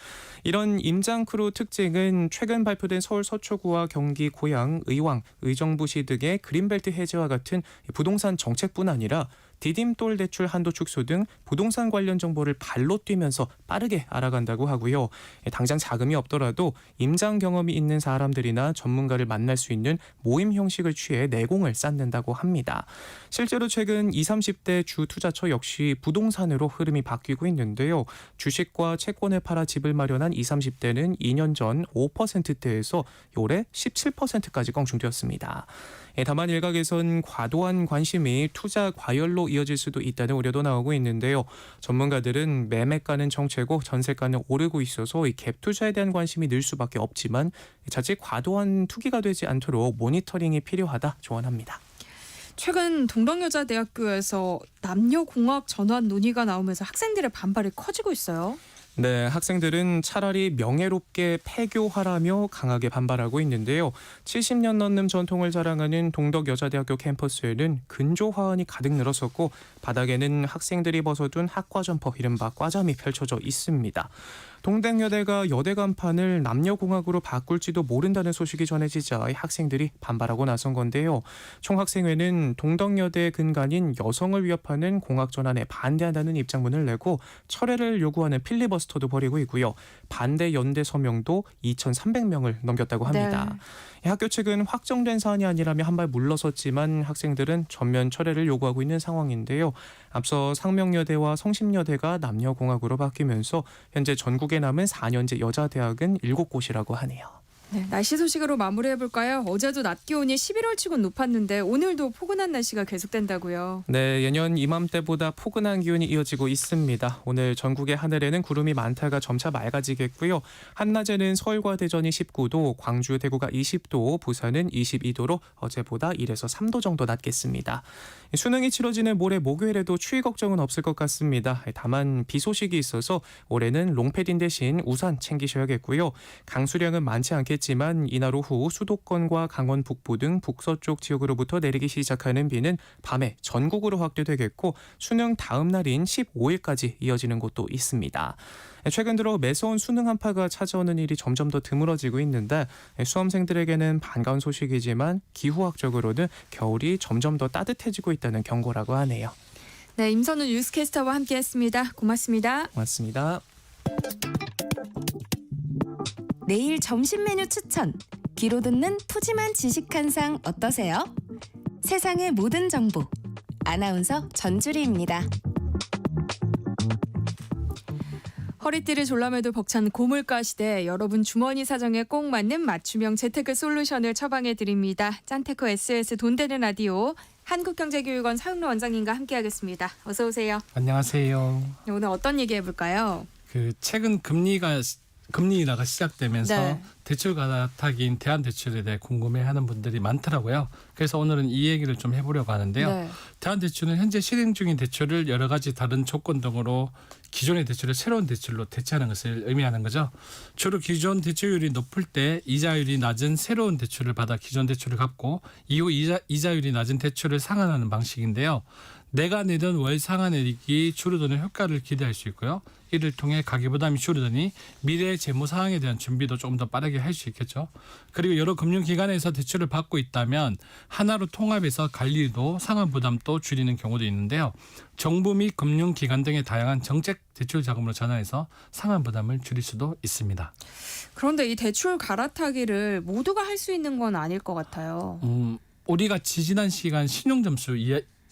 이런 임장크루 특징은 최근 발표된 서울 서초구와 경기 고양, 의왕, 의정부시 등의 그린벨트 해제와 같은 부동산 정책뿐 아니라 디딤돌 대출 한도 축소 등 부동산 관련 정보를 발로 뛰면서 빠르게 알아간다고 하고요. 당장 자금이 없더라도 임장 경험이 있는 사람들이나 전문가를 만날 수 있는 모임 형식을 취해 내공을 쌓는다고 합니다. 실제로 최근 20, 30대 주 투자처 역시 부동산으로 흐름이 바뀌고 있는데요. 주식과 채권을 팔아 집을 마련한 20, 30대는 2년 전 5%대에서 올해 17%까지 껑충 뛰었습니다. 다만 일각에선 과도한 관심이 투자 과열로 이어질 수도 있다는 우려도 나오고 있는데요. 전문가들은 매매가는 정체고 전세가는 오르고 있어서 이 갭 투자에 대한 관심이 늘 수밖에 없지만 자칫 과도한 투기가 되지 않도록 모니터링이 필요하다 조언합니다.
최근 동덕여자대학교에서 남녀공학 전환 논의가 나오면서 학생들의 반발이 커지고 있어요.
네, 학생들은 차라리 명예롭게 폐교하라며 강하게 반발하고 있는데요. 70년 넘는 전통을 자랑하는 동덕여자대학교 캠퍼스에는 근조 화환이 가득 늘었었고 바닥에는 학생들이 벗어둔 학과 점퍼 이른바 과잠이 펼쳐져 있습니다. 동덕여대가 여대 간판을 남녀공학으로 바꿀지도 모른다는 소식이 전해지자 학생들이 반발하고 나선 건데요. 총학생회는 동덕여대의 근간인 여성을 위협하는 공학 전환에 반대한다는 입장문을 내고 철회를 요구하는 필리버스터도 벌이고 있고요. 반대 연대 서명도 2,300명을 넘겼다고 합니다. 네. 학교 측은 확정된 사안이 아니라며 한 발 물러섰지만 학생들은 전면 철회를 요구하고 있는 상황인데요. 앞서 상명여대와 성심여대가 남녀공학으로 바뀌면서 현재 전국에 남은 4년제 여자대학은 7곳이라고 하네요.
네, 날씨 소식으로 마무리해볼까요? 어제도 낮 기온이 11월치곤 높았는데 오늘도 포근한 날씨가 계속된다고요.
네, 예년 이맘때보다 포근한 기온이 이어지고 있습니다. 오늘 전국의 하늘에는 구름이 많다가 점차 맑아지겠고요. 한낮에는 서울과 대전이 19도, 광주, 대구가 20도, 부산은 22도로 어제보다 1에서 3도 정도 낮겠습니다. 수능이 치러지는 모레 목요일에도 추위 걱정은 없을 것 같습니다. 다만 비 소식이 있어서 올해는 롱패딩 대신 우산 챙기셔야겠고요. 강수량은 많지 않겠지만 이날 오후 수도권과 강원 북부 등 북서쪽 지역으로부터 내리기 시작하는 비는 밤에 전국으로 확대되겠고 수능 다음 날인 15일까지 이어지는 곳도 있습니다. 최근 들어 매서운 수능 한파가 찾아오는 일이 점점 더 드물어지고 있는데 수험생들에게는 반가운 소식이지만 기후학적으로는 겨울이 점점 더 따뜻해지고 있다는 경고라고 하네요.
네, 임선우 뉴스캐스터와 함께했습니다. 고맙습니다.
고맙습니다.
내일 점심 메뉴 추천. 귀로 듣는 푸짐한 지식 한 상 어떠세요? 세상의 모든 정보. 아나운서 전주리입니다.
허리띠를 졸라매도 벅찬 고물가 시대 여러분 주머니 사정에 꼭 맞는 맞춤형 재테크 솔루션을 처방해드립니다. 짠테크 SS 돈 되는 라디오 한국경제교육원 서영로 원장님과 함께하겠습니다. 어서 오세요.
안녕하세요.
오늘 어떤 얘기 해볼까요?
최근 금리 인하가 시작되면서
네.
대출 갈아타기인 대한대출에 대해 궁금해하는 분들이 많더라고요. 그래서 오늘은 이 얘기를 좀 해보려고 하는데요.
네.
대한대출은 현재 실행 중인 대출을 여러 가지 다른 조건 등으로 기존의 대출을 새로운 대출로 대체하는 것을 의미하는 거죠. 주로 기존 대출율이 높을 때 이자율이 낮은 새로운 대출을 받아 기존 대출을 갚고 이후 이자율이 낮은 대출을 상환하는 방식인데요. 내가 내던 월 상환액이 줄어드는 효과를 기대할 수 있고요. 이를 통해 가계부담이 줄어드니 미래의 재무 상황에 대한 준비도 조금 더 빠르게 할 수 있겠죠. 그리고 여러 금융기관에서 대출을 받고 있다면 하나로 통합해서 관리도 상환 부담도 줄이는 경우도 있는데요. 정부 및 금융기관 등의 다양한 정책 대출 자금으로 전환해서 상환 부담을 줄일 수도 있습니다.
그런데 이 대출 갈아타기를 모두가 할 수 있는 건 아닐 것 같아요.
우리가 지난 시간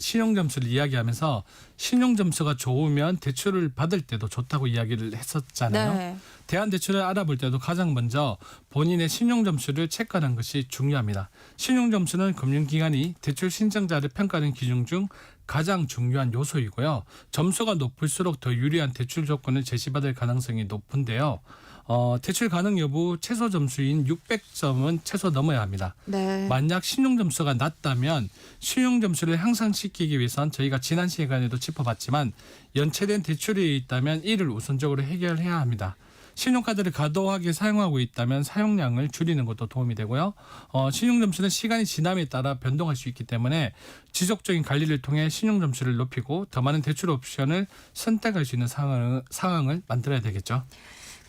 신용점수를 이야기하면서 신용점수가 좋으면 대출을 받을 때도 좋다고 이야기를 했었잖아요.
네.
대안대출을 알아볼 때도 가장 먼저 본인의 신용점수를 체크하는 것이 중요합니다. 신용점수는 금융기관이 대출 신청자를 평가하는 기준 중 가장 중요한 요소이고요. 점수가 높을수록 더 유리한 대출 조건을 제시받을 가능성이 높은데요. 대출 가능 여부 최소 점수인 600점은 최소 넘어야 합니다.
네.
만약 신용점수가 낮다면 신용점수를 향상시키기 위해선 저희가 지난 시간에도 짚어봤지만 연체된 대출이 있다면 이를 우선적으로 해결해야 합니다. 신용카드를 과도하게 사용하고 있다면 사용량을 줄이는 것도 도움이 되고요. 신용점수는 시간이 지남에 따라 변동할 수 있기 때문에 지속적인 관리를 통해 신용점수를 높이고 더 많은 대출 옵션을 선택할 수 있는 상황을 만들어야 되겠죠.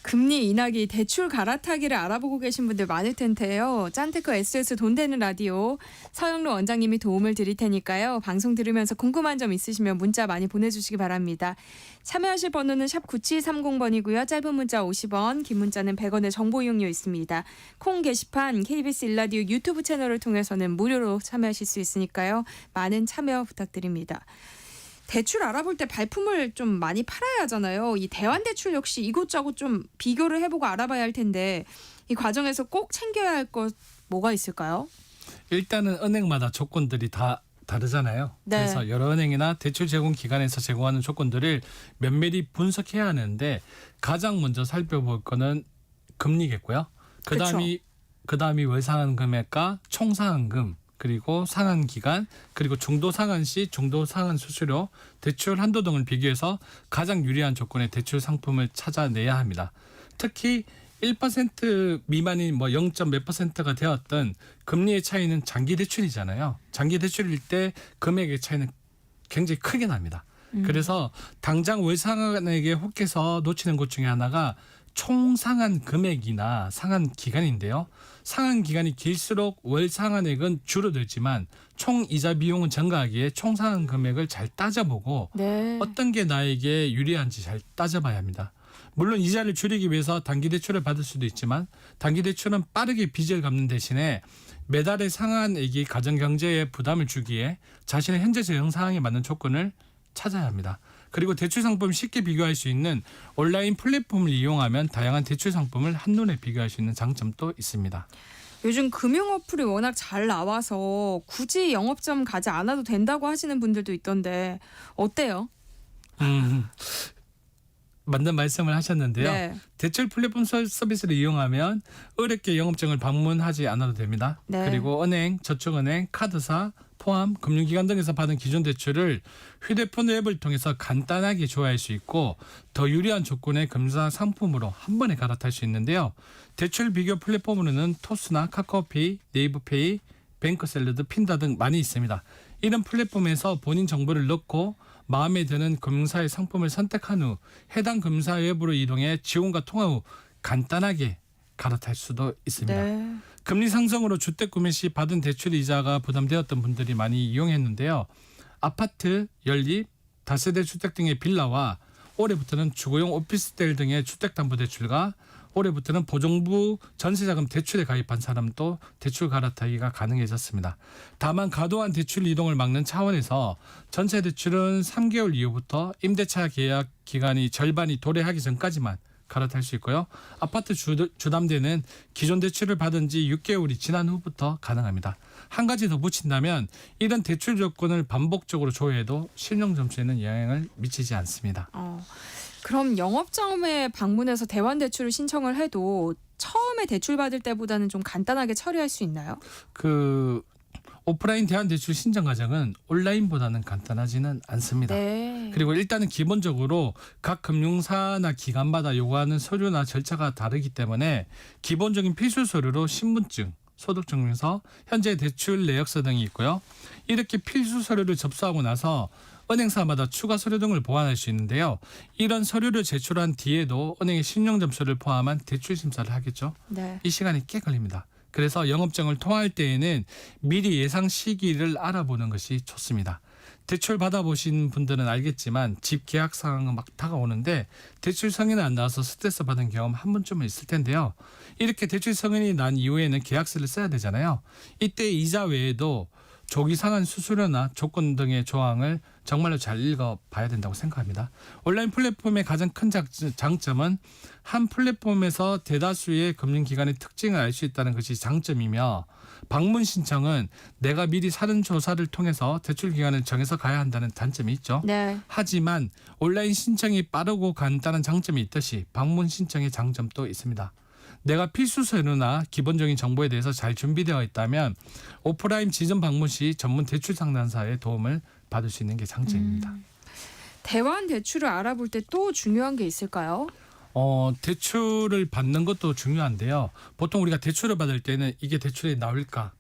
금리 인하기 대출 갈아타기를 알아보고 계신 분들 많을 텐데요. 짠테크 SS 돈 되는 라디오 서영로 원장님이 도움을 드릴 테니까요. 방송 들으면서 궁금한 점 있으시면 문자 많이 보내주시기 바랍니다. 참여하실 번호는 샵 9730번이고요. 짧은 문자 50원, 긴 문자는 100원의 정보 이용료 있습니다. 콩 게시판 KBS 일라디오 유튜브 채널을 통해서는 무료로 참여하실 수 있으니까요. 많은 참여 부탁드립니다. 대출 알아볼 때 발품을 좀 많이 팔아야 하잖아요. 이 대환대출 역시 이곳저곳 좀 비교를 해보고 알아봐야 할 텐데 이 과정에서 꼭 챙겨야 할 것 뭐가 있을까요?
일단은 은행마다 조건들이 다 다르잖아요.
네.
그래서 여러 은행이나 대출 제공 기관에서 제공하는 조건들을 면밀히 분석해야 하는데 가장 먼저 살펴볼 거는 금리겠고요. 그다음이 월상환 금액과 총상환금 그리고 상환 기간 그리고 중도 상환 시 중도 상환 수수료, 대출 한도 등을 비교해서 가장 유리한 조건의 대출 상품을 찾아내야 합니다. 특히 1% 미만인 0. 몇 %가 되었던 금리의 차이는 장기 대출이잖아요. 장기 대출일 때 금액의 차이는 굉장히 크게 납니다. 그래서 당장 월상환에게 혹해서 놓치는 것 중에 하나가 총상환 금액이나 상환 기간인데요. 상환 기간이 길수록 월 상환액은 줄어들지만 총 이자 비용은 증가하기에 총상환 금액을 잘 따져보고
네.
어떤 게 나에게 유리한지 잘 따져봐야 합니다. 물론 이자를 줄이기 위해서 단기 대출을 받을 수도 있지만 단기 대출은 빠르게 빚을 갚는 대신에 매달의 상환액이 가정 경제에 부담을 주기에 자신의 현재 재정 상황에 맞는 조건을 찾아야 합니다. 그리고 대출 상품을 쉽게 비교할 수 있는 온라인 플랫폼을 이용하면 다양한 대출 상품을 한눈에 비교할 수 있는 장점도 있습니다.
요즘 금융 어플이 워낙 잘 나와서 굳이 영업점 가지 않아도 된다고 하시는 분들도 있던데 어때요?
맞는 말씀을 하셨는데요.
네.
대출 플랫폼 서비스를 이용하면 어렵게 영업장을 방문하지 않아도 됩니다.
네.
그리고 은행, 저축은행, 카드사, 포함, 금융기관 등에서 받은 기존 대출을 휴대폰 앱을 통해서 간단하게 조회할 수 있고 더 유리한 조건의 금융 상품으로 한 번에 갈아탈 수 있는데요. 대출 비교 플랫폼으로는 토스나 카카오페이, 네이버페이, 뱅크샐러드, 핀다 등 많이 있습니다. 이런 플랫폼에서 본인 정보를 넣고 마음에 드는 금융사의 상품을 선택한 후 해당 금융사 앱으로 이동해 지원과 통화 후 간단하게 갈아탈 수도 있습니다.
네.
금리 상승으로 주택 구매 시 받은 대출 이자가 부담되었던 분들이 많이 이용했는데요. 아파트, 연립, 다세대 주택 등의 빌라와 올해부터는 주거용 오피스텔 등의 주택담보대출과 올해부터는 보정부 전세자금 대출에 가입한 사람도 대출 갈아타기가 가능해졌습니다. 다만 과도한 대출 이동을 막는 차원에서 전세 대출은 3개월 이후부터 임대차 계약 기간이 절반이 도래하기 전까지만 갈아탈 수 있고요. 아파트 주담대는 기존 대출을 받은 지 6개월이 지난 후부터 가능합니다. 한 가지 더 붙인다면 이런 대출 조건을 반복적으로 조회해도 신용 점수에는 영향을 미치지 않습니다.
그럼 영업점에 방문해서 대환대출을 신청을 해도 처음에 대출 받을 때보다는 좀 간단하게 처리할 수 있나요?
오프라인 대환대출 신청 과정은 온라인보다는 간단하지는 않습니다.
네.
그리고 일단은 기본적으로 각 금융사나 기관마다 요구하는 서류나 절차가 다르기 때문에 기본적인 필수 서류로 신분증, 소득증명서, 현재 대출 내역서 등이 있고요. 이렇게 필수 서류를 접수하고 나서 은행사마다 추가 서류 등을 보완할 수 있는데요. 이런 서류를 제출한 뒤에도 은행의 신용점수를 포함한 대출 심사를 하겠죠.
네.
이 시간이 꽤 걸립니다. 그래서 영업장을 통화할 때에는 미리 예상 시기를 알아보는 것이 좋습니다. 대출 받아보신 분들은 알겠지만 집 계약 상황은 막 다가오는데 대출 승인이 안 나와서 스트레스 받은 경험 한 번쯤은 있을 텐데요. 이렇게 대출 승인이 난 이후에는 계약서를 써야 되잖아요. 이때 이자 외에도 조기 상환 수수료나 조건 등의 조항을 정말로 잘 읽어봐야 된다고 생각합니다. 온라인 플랫폼의 가장 큰 장점은 한 플랫폼에서 대다수의 금융기관의 특징을 알 수 있다는 것이 장점이며 방문 신청은 내가 미리 사전 조사를 통해서 대출 기간을 정해서 가야 한다는 단점이 있죠.
네.
하지만 온라인 신청이 빠르고 간단한 장점이 있듯이 방문 신청의 장점도 있습니다. 내가 필수 서류나 기본적인 정보에 대해서 잘 준비되어 있다면 오프라인 지점 방문 시 전문 대출 상담사의 도움을 받을 수 있는 게 장점입니다.
대환 대출을 알아볼 때 또 중요한 게 있을까요?
대출을 받는 것도 중요한데요. 보통 우리가 대출을 받을 때는 이게 대출이 나올까?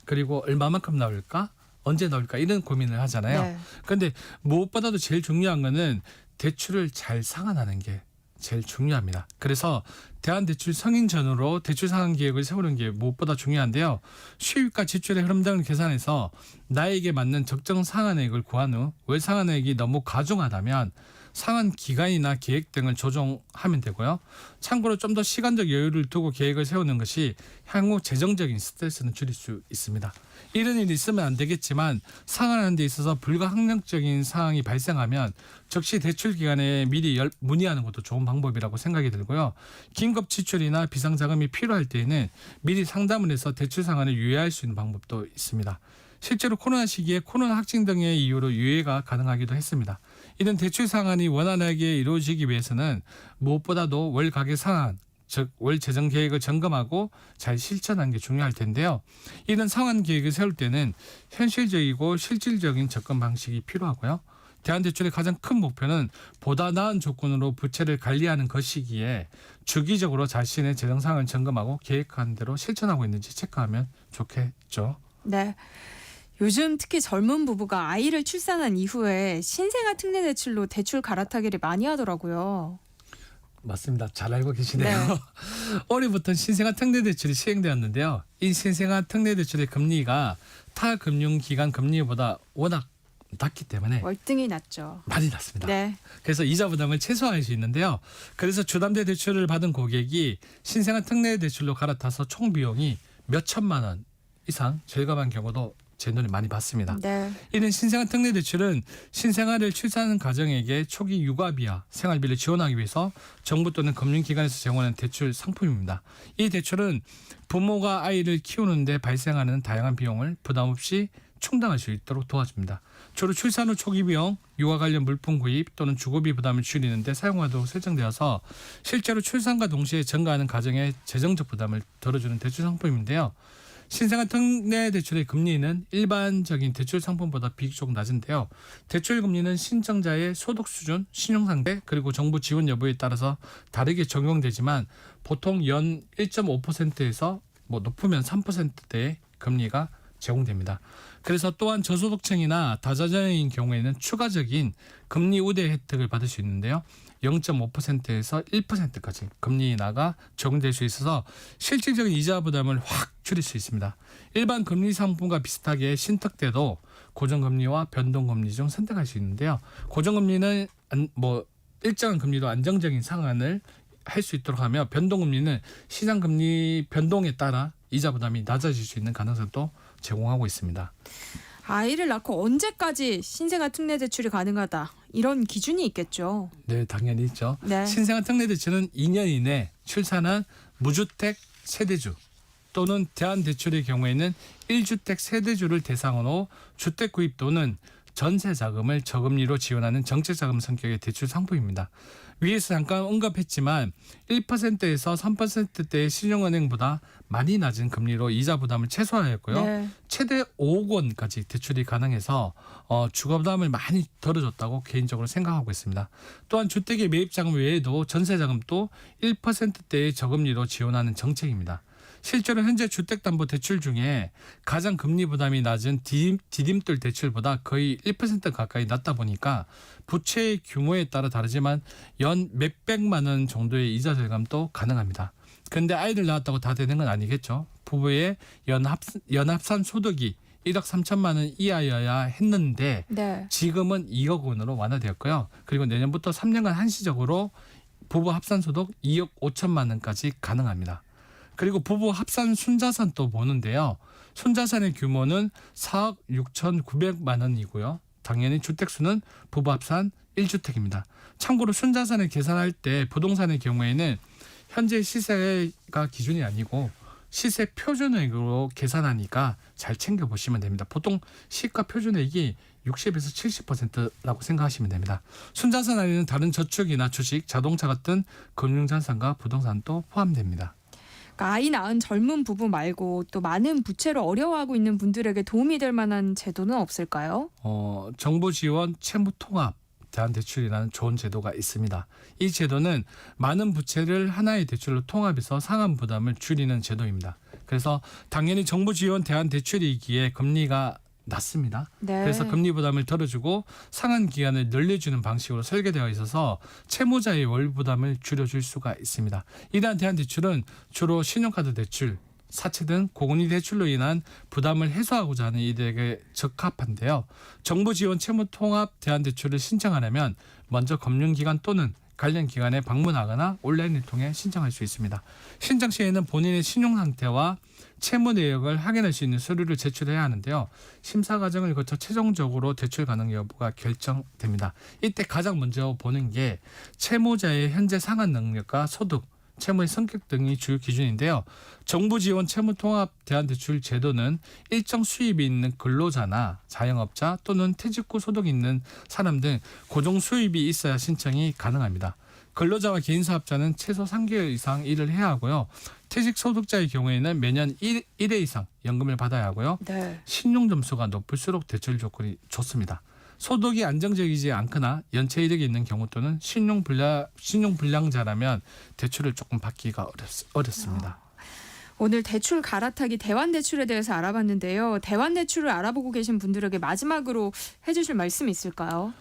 그리고 얼마만큼 나올까? 언제 나올까? 이런 고민을 하잖아요. 그런데 무엇보다도 제일 중요한 거는 대출을 잘 상환하는 게 제일 중요합니다. 그래서 대환대출 승인 전후로 대출 상환 계획을 세우는 게 무엇보다 중요한데요. 수입과 지출의 흐름 등을 계산해서 나에게 맞는 적정 상환액을 구한 후 월 상환액이 너무 과중하다면 상환 기간이나 계획 등을 조정하면 되고요. 참고로 좀 더 시간적 여유를 두고 계획을 세우는 것이 향후 재정적인 스트레스는 줄일 수 있습니다. 이런 일이 있으면 안 되겠지만 상환하는 데 있어서 불가항력적인 상황이 발생하면 즉시 대출 기간에 미리 문의하는 것도 좋은 방법이라고 생각이 들고요. 긴급 지출이나 비상자금이 필요할 때에는 미리 상담을 해서 대출 상환을 유예할 수 있는 방법도 있습니다. 실제로 코로나 시기에 코로나 확진 등의 이유로 유예가 가능하기도 했습니다. 이런 대출 상환이 원활하게 이루어지기 위해서는 무엇보다도 월 가계 상환, 즉 월 재정 계획을 점검하고 잘 실천하는 게 중요할 텐데요. 이런 상환 계획을 세울 때는 현실적이고 실질적인 접근 방식이 필요하고요. 대한대출의 가장 큰 목표는 보다 나은 조건으로 부채를 관리하는 것이기에 주기적으로 자신의 재정 상황을 점검하고 계획한 대로 실천하고 있는지 체크하면 좋겠죠.
네. 요즘 특히 젊은 부부가 아이를 출산한 이후에 신생아 특례 대출로 대출 갈아타기를 많이 하더라고요.
맞습니다. 잘 알고 계시네요.
네.
올해부터 신생아 특례 대출이 시행되었는데요. 이 신생아 특례 대출의 금리가 타 금융기관 금리보다 워낙 낮기 때문에
월등히 낮죠.
많이 낮습니다.
네.
그래서 이자 부담을 최소화할 수 있는데요. 그래서 주담대 대출을 받은 고객이 신생아 특례 대출로 갈아타서 총 비용이 몇 천만 원 이상 절감한 경우도 제 눈에 많이 봤습니다.
네.
이런 신생아 특례 대출은 신생아를 출산하는 가정에게 초기 육아비와 생활비를 지원하기 위해서 정부 또는 금융기관에서 제공하는 대출 상품입니다. 이 대출은 부모가 아이를 키우는데 발생하는 다양한 비용을 부담 없이 충당할 수 있도록 도와줍니다. 주로 출산 후 초기 비용, 육아 관련 물품 구입 또는 주거비 부담을 줄이는 데 사용하도록 설정되어서 실제로 출산과 동시에 증가하는 가정의 재정적 부담을 덜어주는 대출 상품인데요. 신생아 특례 대출의 금리는 일반적인 대출 상품보다 비교적 낮은데요. 대출 금리는 신청자의 소득 수준, 신용 상태, 그리고 정부 지원 여부에 따라서 다르게 적용되지만 보통 연 1.5%에서 높으면 3%대의 금리가 제공됩니다. 그래서 또한 저소득층이나 다자녀인 경우에는 추가적인 금리 우대 혜택을 받을 수 있는데요. 0.5%에서 1%까지 금리 인하가 적용될 수 있어서 실질적인 이자 부담을 확 줄일 수 있습니다. 일반 금리 상품과 비슷하게 신탁 때도 고정금리와 변동금리 중 선택할 수 있는데요. 고정금리는 일정한 금리로 안정적인 상환을 할 수 있도록 하며 변동금리는 시장금리 변동에 따라 이자 부담이 낮아질 수 있는 가능성도 제공하고 있습니다.
아이를 낳고 언제까지 신생아 특례 대출이 가능하다. 이런 기준이 있겠죠.
네, 당연히 있죠.
네.
신생아 특례 대출은 2년 이내 출산한 무주택 세대주 또는 대한대출의 경우에는 1주택 세대주를 대상으로 주택 구입 또는 전세 자금을 저금리로 지원하는 정책자금 성격의 대출 상품입니다. 위에서 잠깐 언급했지만 1%에서 3%대의 신용은행보다 많이 낮은 금리로 이자 부담을 최소화했고요.
네.
최대 5억 원까지 대출이 가능해서 주거 부담을 많이 덜어줬다고 개인적으로 생각하고 있습니다. 또한 주택의 매입자금 외에도 전세자금도 1%대의 저금리로 지원하는 정책입니다. 실제로 현재 주택담보대출 중에 가장 금리 부담이 낮은 디딤돌 대출보다 거의 1% 가까이 낮다 보니까 부채의 규모에 따라 다르지만 연 몇백만 원 정도의 이자 절감도 가능합니다. 그런데 아이를 낳았다고 다 되는 건 아니겠죠. 부부의 연합산 소득이 1억 3천만 원 이하여야 했는데
네.
지금은 2억 원으로 완화되었고요. 그리고 내년부터 3년간 한시적으로 부부 합산소득 2억 5천만 원까지 가능합니다. 그리고 부부 합산 순자산도 보는데요. 순자산의 규모는 4억 6,900만 원이고요. 당연히 주택수는 부부 합산 1주택입니다. 참고로 순자산을 계산할 때 부동산의 경우에는 현재 시세가 기준이 아니고 시세 표준액으로 계산하니까 잘 챙겨보시면 됩니다. 보통 시가 표준액이 60에서 70%라고 생각하시면 됩니다. 순자산 안에는 다른 저축이나 주식, 자동차 같은 금융자산과 부동산도 포함됩니다.
아이 낳은 젊은 부부 말고 또 많은 부채로 어려워하고 있는 분들에게 도움이 될 만한 제도는 없을까요?
정부 지원 채무 통합 대한대출이라는 좋은 제도가 있습니다. 이 제도는 많은 부채를 하나의 대출로 통합해서 상환 부담을 줄이는 제도입니다. 그래서 당연히 정부 지원 대한대출이기에 금리가 낮습니다.
네.
그래서 금리 부담을 덜어주고 상환 기간을 늘려주는 방식으로 설계되어 있어서 채무자의 월 부담을 줄여줄 수가 있습니다. 이러한 대한대출은 주로 신용카드 대출, 사채 등 고금리 대출로 인한 부담을 해소하고자 하는 이들에게 적합한데요. 정부 지원 채무 통합 대한대출을 신청하려면 먼저 금융기관 또는 관련 기관에 방문하거나 온라인을 통해 신청할 수 있습니다. 신청 시에는 본인의 신용 상태와 채무 내역을 확인할 수 있는 서류를 제출해야 하는데요. 심사 과정을 거쳐 최종적으로 대출 가능 여부가 결정됩니다. 이때 가장 먼저 보는 게 채무자의 현재 상환 능력과 소득, 채무의 성격 등이 주요 기준인데요. 정부 지원 채무 통합 대안대출 제도는 일정 수입이 있는 근로자나 자영업자 또는 퇴직 후 소득이 있는 사람 등 고정 수입이 있어야 신청이 가능합니다. 근로자와 개인사업자는 최소 3개월 이상 일을 해야 하고요. 퇴직 소득자의 경우에는 매년 1회 이상 연금을 받아야 하고요.
네.
신용 점수가 높을수록 대출 조건이 좋습니다. 소득이 안정적이지 않거나 연체 이력이 있는 경우 또는 신용 불량자라면 대출을 조금 받기가 어렵습니다.
오늘 대출 갈아타기 대환 대출에 대해서 알아봤는데요. 대환 대출을 알아보고 계신 분들에게 마지막으로 해주실 말씀 있을까요?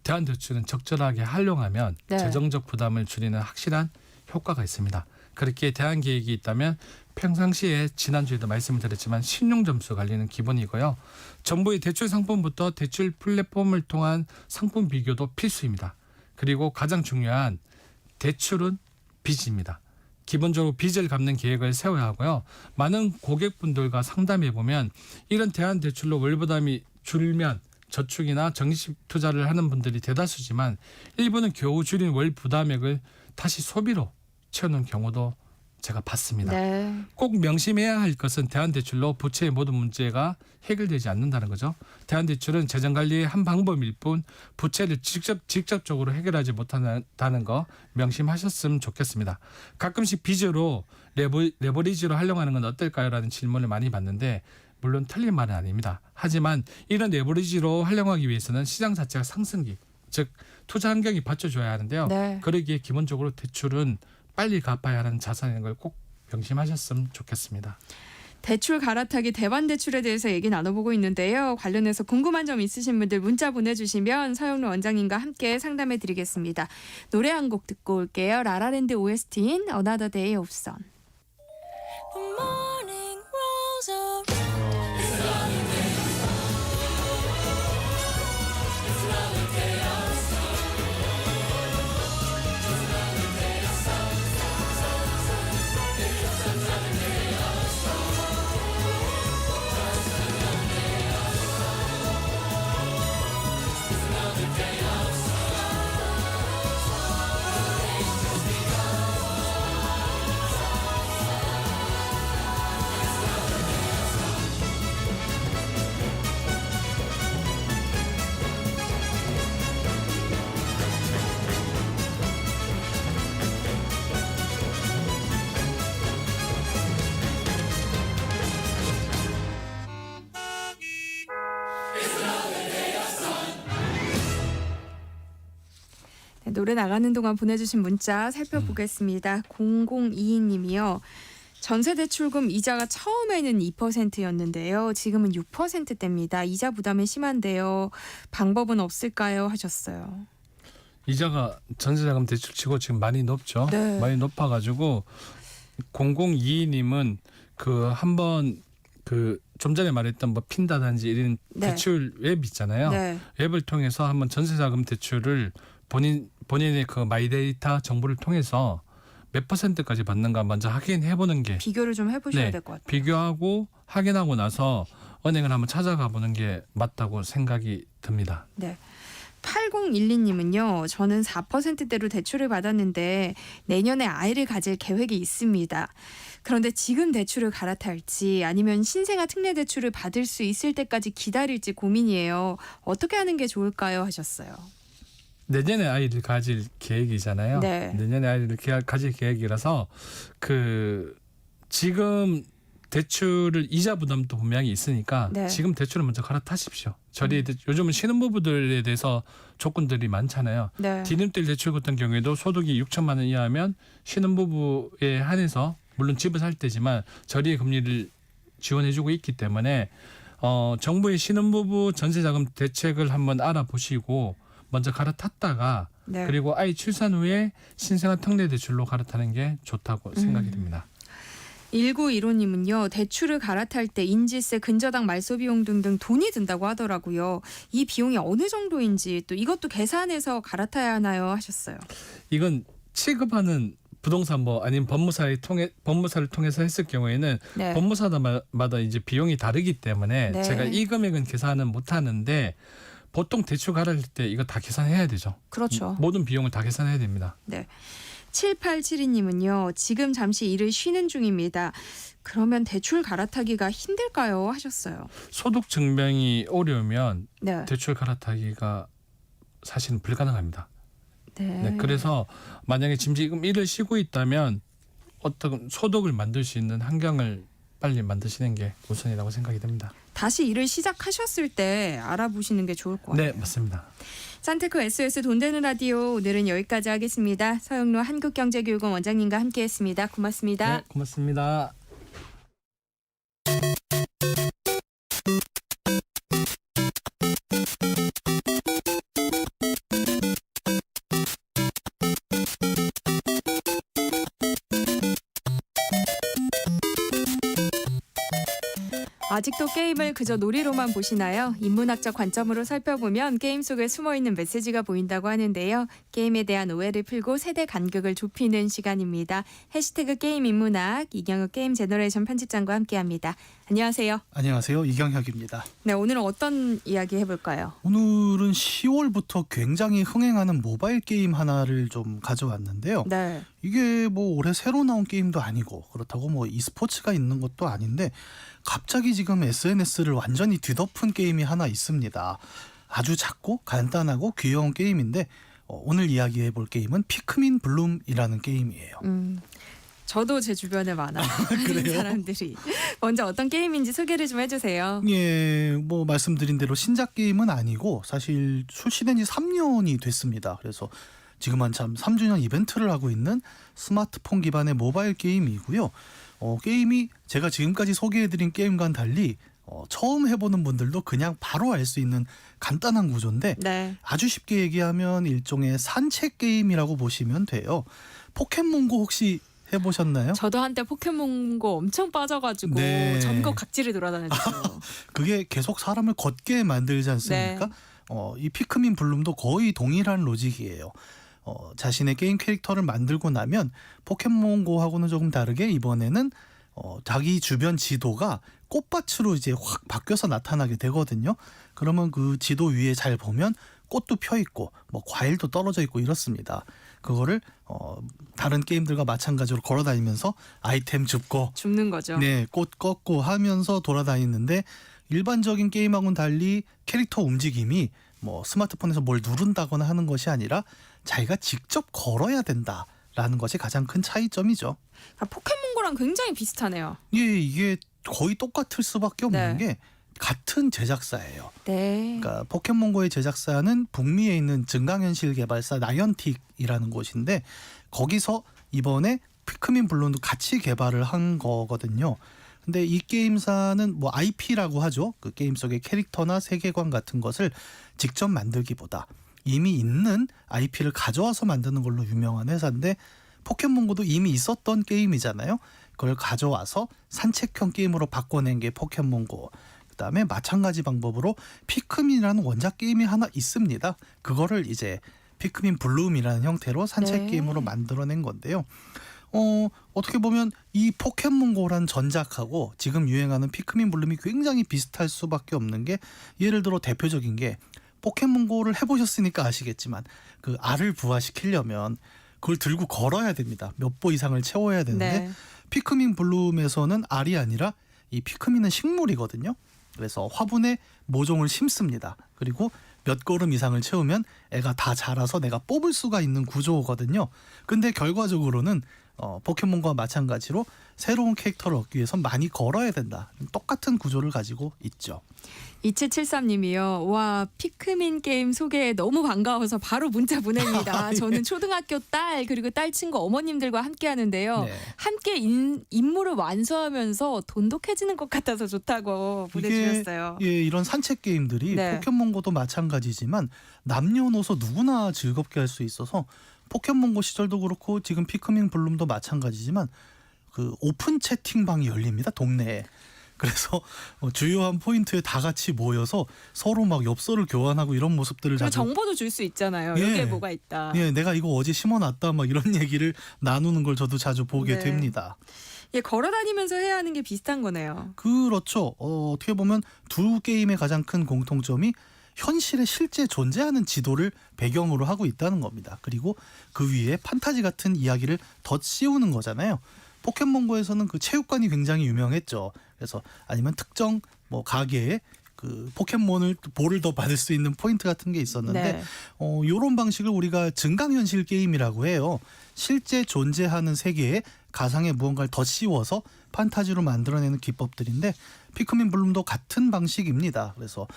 대환 대출은 적절하게 활용하면
네.
재정적 부담을 줄이는 확실한 효과가 있습니다. 그렇게 대안 계획이 있다면 평상시에 지난주에도 말씀을 드렸지만 신용 점수 관리는 기본이고요. 정부의 대출 상품부터 대출 플랫폼을 통한 상품 비교도 필수입니다. 그리고 가장 중요한 대출은 빚입니다. 기본적으로 빚을 갚는 계획을 세워야 하고요. 많은 고객분들과 상담해 보면 이런 대안 대출로 월 부담이 줄면 저축이나 적립식 투자를 하는 분들이 대다수지만 일부는 겨우 줄인 월 부담액을 다시 소비로 채우는 경우도 제가 봤습니다.
네.
꼭 명심해야 할 것은 대안대출로 부채의 모든 문제가 해결되지 않는다는 거죠. 대안대출은 재정관리의 한 방법일 뿐 부채를 직접적으로 해결하지 못한다는 거 명심하셨으면 좋겠습니다. 가끔씩 빚으로 레버리지로 활용하는 건 어떨까요? 라는 질문을 많이 받는데 물론 틀린 말은 아닙니다. 하지만 이런 레버리지로 활용하기 위해서는 시장 자체가 상승기, 즉 투자 환경이 받쳐줘야 하는데요.
네.
그러기에 기본적으로 대출은 빨리 갚아야 하는 자산인 걸 꼭 명심하셨으면 좋겠습니다.
대출 갈아타기 대환 대출에 대해서 얘기 나눠보고 있는데요. 관련해서 궁금한 점 있으신 분들 문자 보내주시면 서영로 원장님과 함께 상담해드리겠습니다. 노래 한 곡 듣고 올게요. 라라랜드 OST인 Another Day of Sun. 네, 노래 나가는 동안 보내주신 문자 살펴보겠습니다. 0022님이요. 전세대출금 이자가 처음에는 2%였는데요. 지금은 6%대입니다. 이자 부담이 심한데요. 방법은 없을까요? 하셨어요.
이자가 전세자금 대출치고 지금 많이 높죠.
네.
많이 높아가지고 0022님은 한번 좀 전에 말했던 뭐 핀다든지 이런
네.
대출 앱 있잖아요.
네.
앱을 통해서 한번 전세자금 대출을 본인의 그 마이데이터 정보를 통해서 몇 %까지 받는가 먼저 확인해보는 게
비교를 좀 해보셔야
네,
될 것 같아요.
비교하고 확인하고 나서 은행을 한번 찾아가 보는 게 맞다고 생각이 듭니다.
네. 8012님은요. 저는 4%대로 대출을 받았는데 내년에 아이를 가질 계획이 있습니다. 그런데 지금 대출을 갈아탈지 아니면 신생아 특례 대출을 받을 수 있을 때까지 기다릴지 고민이에요. 어떻게 하는 게 좋을까요? 하셨어요.
내년에 아이를 가질 계획이잖아요.
네.
내년에 아이를 가질 계획이라서 지금 대출을 이자 부담도 분명히 있으니까
네.
지금 대출을 먼저 갈아타십시오. 요즘은 신혼부부들에 대해서 조건들이 많잖아요.
네.
디딤돌 대출 같은 경우에도 소득이 6천만 원 이하면 신혼부부에 한해서 물론 집을 살 때지만 저리의 금리를 지원해주고 있기 때문에 정부의 신혼부부 전세자금 대책을 한번 알아보시고 먼저 갈아탔다가
네.
그리고 아이 출산 후에 신생아 특례 대출로 갈아타는 게 좋다고 생각이 듭니다.
1915님은요. 대출을 갈아탈 때 인지세, 근저당 말소비용 등등 돈이 든다고 하더라고요. 이 비용이 어느 정도인지 또 이것도 계산해서 갈아타야 하나요? 하셨어요.
이건 취급하는 부동산 아니면 법무사를 통해서 했을 경우에는
네.
법무사마다 이제 비용이 다르기 때문에
네.
제가 이 금액은 계산은 못 하는데 보통 대출 갈아탈 때 이거 다 계산해야 되죠.
그렇죠.
모든 비용을 다 계산해야 됩니다.
네. 7872님은요. 지금 잠시 일을 쉬는 중입니다. 그러면 대출 갈아타기가 힘들까요? 하셨어요.
소득 증명이 어려우면
네.
대출 갈아타기가 사실은 불가능합니다.
네.
네, 그래서 만약에 지금 일을 쉬고 있다면 어떤 소득을 만들 수 있는 환경을 빨리 만드시는 게 우선이라고 생각이 됩니다.
다시 일을 시작하셨을 때 알아보시는 게 좋을 것 같아요.
네, 맞습니다.
산테크 SOS 돈 되는 라디오 오늘은 여기까지 하겠습니다. 서영로 한국경제교육원 원장님과 함께했습니다. 고맙습니다.
네, 고맙습니다.
아직도 게임을 그저 놀이로만 보시나요? 인문학적 관점으로 살펴보면 게임 속에 숨어있는 메시지가 보인다고 하는데요. 게임에 대한 오해를 풀고 세대 간극을 좁히는 시간입니다. 해시태그 게임 인문학 이경혁 게임 제너레이션 편집장과 함께합니다. 안녕하세요.
안녕하세요. 이경혁입니다.
네, 오늘은 어떤 이야기 해볼까요?
오늘은 10월부터 굉장히 흥행하는 모바일 게임 하나를 좀 가져왔는데요.
네.
이게 뭐 올해 새로 나온 게임도 아니고 그렇다고 뭐 e스포츠가 있는 것도 아닌데 갑자기 지금 SNS를 완전히 뒤덮은 게임이 하나 있습니다. 아주 작고 간단하고 귀여운 게임인데 오늘 이야기해 볼 게임은 피크민 블룸이라는 게임이에요.
저도 제 주변에 많아요. 많은 사람들이. 먼저 어떤 게임인지 소개를 좀 해주세요.
예, 뭐 말씀드린 대로 신작 게임은 아니고 사실 출시된 지 3년이 됐습니다. 그래서 지금 한참 3주년 이벤트를 하고 있는 스마트폰 기반의 모바일 게임이고요. 게임이 제가 지금까지 소개해드린 게임과는 달리 처음 해보는 분들도 그냥 바로 알 수 있는 간단한 구조인데
네.
아주 쉽게 얘기하면 일종의 산책 게임이라고 보시면 돼요. 포켓몬고 혹시 해보셨나요?
저도 한때 포켓몬고 엄청 빠져가지고
네.
전국 각지를 돌아다녔죠.
그게 계속 사람을 걷게 만들지 않습니까?
네.
이 피크민 블룸도 거의 동일한 로직이에요. 자신의 게임 캐릭터를 만들고 나면 포켓몬고하고는 조금 다르게 이번에는 자기 주변 지도가 꽃밭으로 이제 확 바뀌어서 나타나게 되거든요. 그러면 그 지도 위에 잘 보면 꽃도 펴 있고 뭐 과일도 떨어져 있고 이렇습니다. 그거를 다른 게임들과 마찬가지로 걸어다니면서 아이템 줍고
줍는 거죠.
네, 꽃 꺾고 하면서 돌아다니는데 일반적인 게임하고는 달리 캐릭터 움직임이 뭐 스마트폰에서 뭘 누른다거나 하는 것이 아니라 자기가 직접 걸어야 된다라는 것이 가장 큰 차이점이죠.
포켓몬고랑 굉장히 비슷하네요.
예, 이게 거의 똑같을 수밖에 없는
네.
게 같은 제작사예요.
네.
그러니까 포켓몬고의 제작사는 북미에 있는 증강현실 개발사 나이언틱이라는 곳인데 거기서 이번에 피크민 블룸도 같이 개발을 한 거거든요. 근데 이 게임사는 뭐 IP라고 하죠. 그 게임 속의 캐릭터나 세계관 같은 것을 직접 만들기보다 이미 있는 IP를 가져와서 만드는 걸로 유명한 회사인데 포켓몬고도 이미 있었던 게임이잖아요. 그걸 가져와서 산책형 게임으로 바꿔낸 게 포켓몬고. 그다음에 마찬가지 방법으로 피크민이라는 원작 게임이 하나 있습니다. 그거를 이제 피크민 블룸이라는 형태로 산책
네.
게임으로 만들어낸 건데요. 어떻게 보면 이 포켓몬고란 전작하고 지금 유행하는 피크민 블룸이 굉장히 비슷할 수밖에 없는 게 예를 들어 대표적인 게 포켓몬고를 해보셨으니까 아시겠지만 그 알을 부화시키려면 그걸 들고 걸어야 됩니다. 몇 보 이상을 채워야 되는데
네.
피크민 블룸에서는 알이 아니라 이 피크민은 식물이거든요. 그래서 화분에 모종을 심습니다. 그리고 몇 걸음 이상을 채우면 애가 다 자라서 내가 뽑을 수가 있는 구조거든요. 근데 결과적으로는 포켓몬과 마찬가지로 새로운 캐릭터를 얻기 위해선 많이 걸어야 된다. 똑같은 구조를 가지고 있죠.
2773님이요. 와, 피크민 게임 소개 너무 반가워서 바로 문자 보냅니다.
예.
저는 초등학교 딸 그리고 딸 친구 어머님들과 함께 하는데요.
네.
함께 임무를 완수하면서 돈독해지는 것 같아서 좋다고 보내주셨어요.
예, 이런 산책 게임들이
네.
포켓몬고도 마찬가지지만 남녀노소 누구나 즐겁게 할 수 있어서 포켓몬고 시절도 그렇고 지금 피크민 블룸도 마찬가지지만 그 오픈 채팅방이 열립니다. 동네에. 그래서 주요한 포인트에 다 같이 모여서 서로 막 엽서를 교환하고 이런 모습들을
그리고
자주
정보도 줄 수 있잖아요.
예.
여기에 뭐가 있다.
예, 내가 이거 어제 심어놨다 막 이런 얘기를 나누는 걸 저도 자주 보게
네.
됩니다.
예, 걸어다니면서 해야 하는 게 비슷한 거네요.
그렇죠. 어떻게 보면 두 게임의 가장 큰 공통점이 현실에 실제 존재하는 지도를 배경으로 하고 있다는 겁니다. 그리고 그 위에 판타지 같은 이야기를 덧씌우는 거잖아요. 포켓몬고에서는 그 체육관이 굉장히 유명했죠. 그래서 아니면 특정 뭐 가게에 그 포켓몬을 볼을 더 받을 수 있는 포인트 같은 게 있었는데
네.
요런 방식을 우리가 증강현실 게임이라고 해요. 실제 존재하는 세계에 가상의 무언가를 덧씌워서 판타지로 만들어내는 기법들인데 피크민 블룸도 같은 방식입니다. 그래서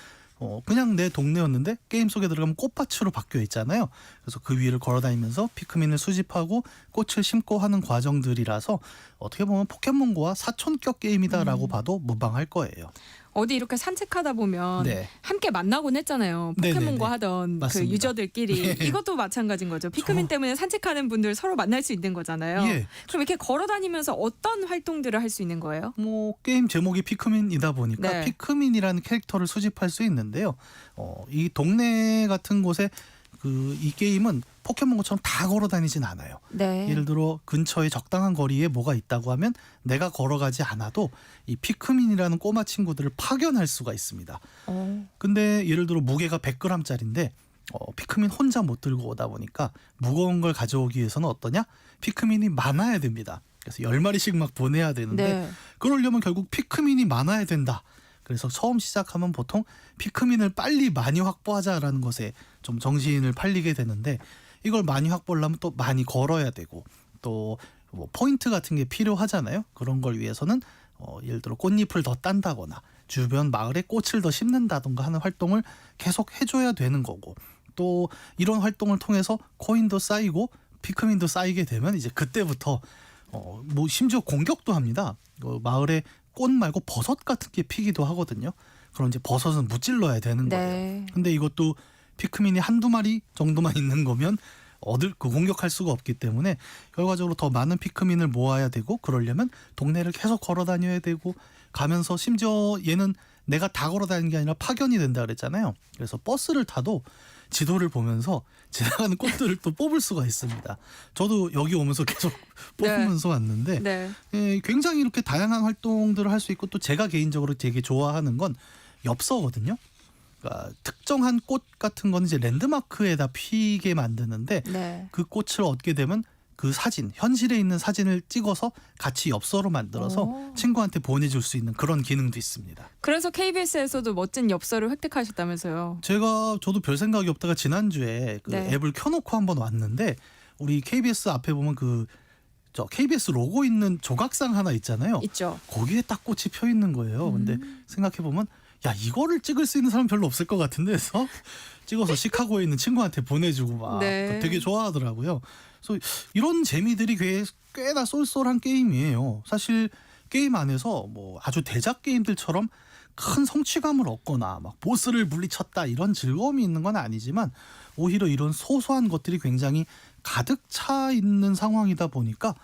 그냥 내 동네였는데 게임 속에 들어가면 꽃밭으로 바뀌어 있잖아요. 그래서 그 위를 걸어다니면서 피크민을 수집하고 꽃을 심고 하는 과정들이라서 어떻게 보면 포켓몬고와 사촌격 게임이다라고 봐도 무방할 거예요.
어디 이렇게 산책하다 보면
네.
함께 만나곤 했잖아요. 포켓몬고
네네네.
하던 그
맞습니다.
유저들끼리.
네.
이것도 마찬가지인 거죠. 피크민 때문에 산책하는 분들 서로 만날 수 있는 거잖아요.
예.
그럼 이렇게 걸어다니면서 어떤 활동들을 할 수 있는 거예요?
뭐 게임 제목이 피크민이다 보니까
네.
피크민이라는 캐릭터를 수집할 수 있는데요. 이 동네 같은 곳에 이 게임은 포켓몬고처럼 다 걸어다니진 않아요.
네.
예를 들어 근처에 적당한 거리에 뭐가 있다고 하면 내가 걸어가지 않아도 이 피크민이라는 꼬마 친구들을 파견할 수가 있습니다. 근데 예를 들어 무게가 100g짜리인데 피크민 혼자 못 들고 오다 보니까 무거운 걸 가져오기 위해서는 어떠냐? 피크민이 많아야 됩니다. 그래서 10마리씩 막 보내야 되는데
네.
그러려면 결국 피크민이 많아야 된다. 그래서 처음 시작하면 보통 피크민을 빨리 많이 확보하자라는 것에 좀 정신을 팔리게 되는데 이걸 많이 확보하려면 또 많이 걸어야 되고 또 뭐 포인트 같은 게 필요하잖아요. 그런 걸 위해서는 예를 들어 꽃잎을 더 딴다거나 주변 마을에 꽃을 더 심는다던가 하는 활동을 계속 해줘야 되는 거고 또 이런 활동을 통해서 코인도 쌓이고 피크민도 쌓이게 되면 이제 그때부터 뭐 심지어 공격도 합니다. 마을에 꽃 말고 버섯 같은 게 피기도 하거든요. 그럼 이제 버섯은 무찔러야 되는 거예요.
네.
근데 이것도 피크민이 한두 마리 정도만 있는 거면 공격할 수가 없기 때문에 결과적으로 더 많은 피크민을 모아야 되고 그러려면 동네를 계속 걸어 다녀야 되고 가면서 심지어 얘는 내가 다 걸어 다니는 게 아니라 파견이 된다 그랬잖아요. 그래서 버스를 타도 지도를 보면서 지나가는 꽃들을 또 뽑을 수가 있습니다. 저도 여기 오면서 계속 뽑으면서 왔는데
네.
굉장히 이렇게 다양한 활동들을 할 수 있고 또 제가 개인적으로 되게 좋아하는 건 엽서거든요. 그러니까 특정한 꽃 같은 건 이제 랜드마크에다 피게 만드는데
네.
그 꽃을 얻게 되면 그 사진, 현실에 있는 사진을 찍어서 같이 엽서로 만들어서 친구한테 보내줄 수 있는 그런 기능도 있습니다.
그래서 KBS에서도 멋진 엽서를 획득하셨다면서요.
저도 별 생각이 없다가 지난주에 그
네.
앱을 켜놓고 한번 왔는데 우리 KBS 앞에 보면 KBS 로고 있는 조각상 하나 있잖아요.
있죠.
거기에 딱 꽃이 펴 있는 거예요. 근데 생각해 보면 야 이거를 찍을 수 있는 사람 별로 없을 것 같은데 해서 찍어서 시카고에 있는 친구한테 보내주고 막
네.
되게 좋아하더라고요. 그래서 이런 재미들이 꽤나 쏠쏠한 게임이에요. 사실 게임 안에서 뭐 아주 대작 게임들처럼 큰 성취감을 얻거나 막 보스를 물리쳤다 이런 즐거움이 있는 건 아니지만 오히려 이런 소소한 것들이 굉장히 가득 차 있는 상황이다 보니까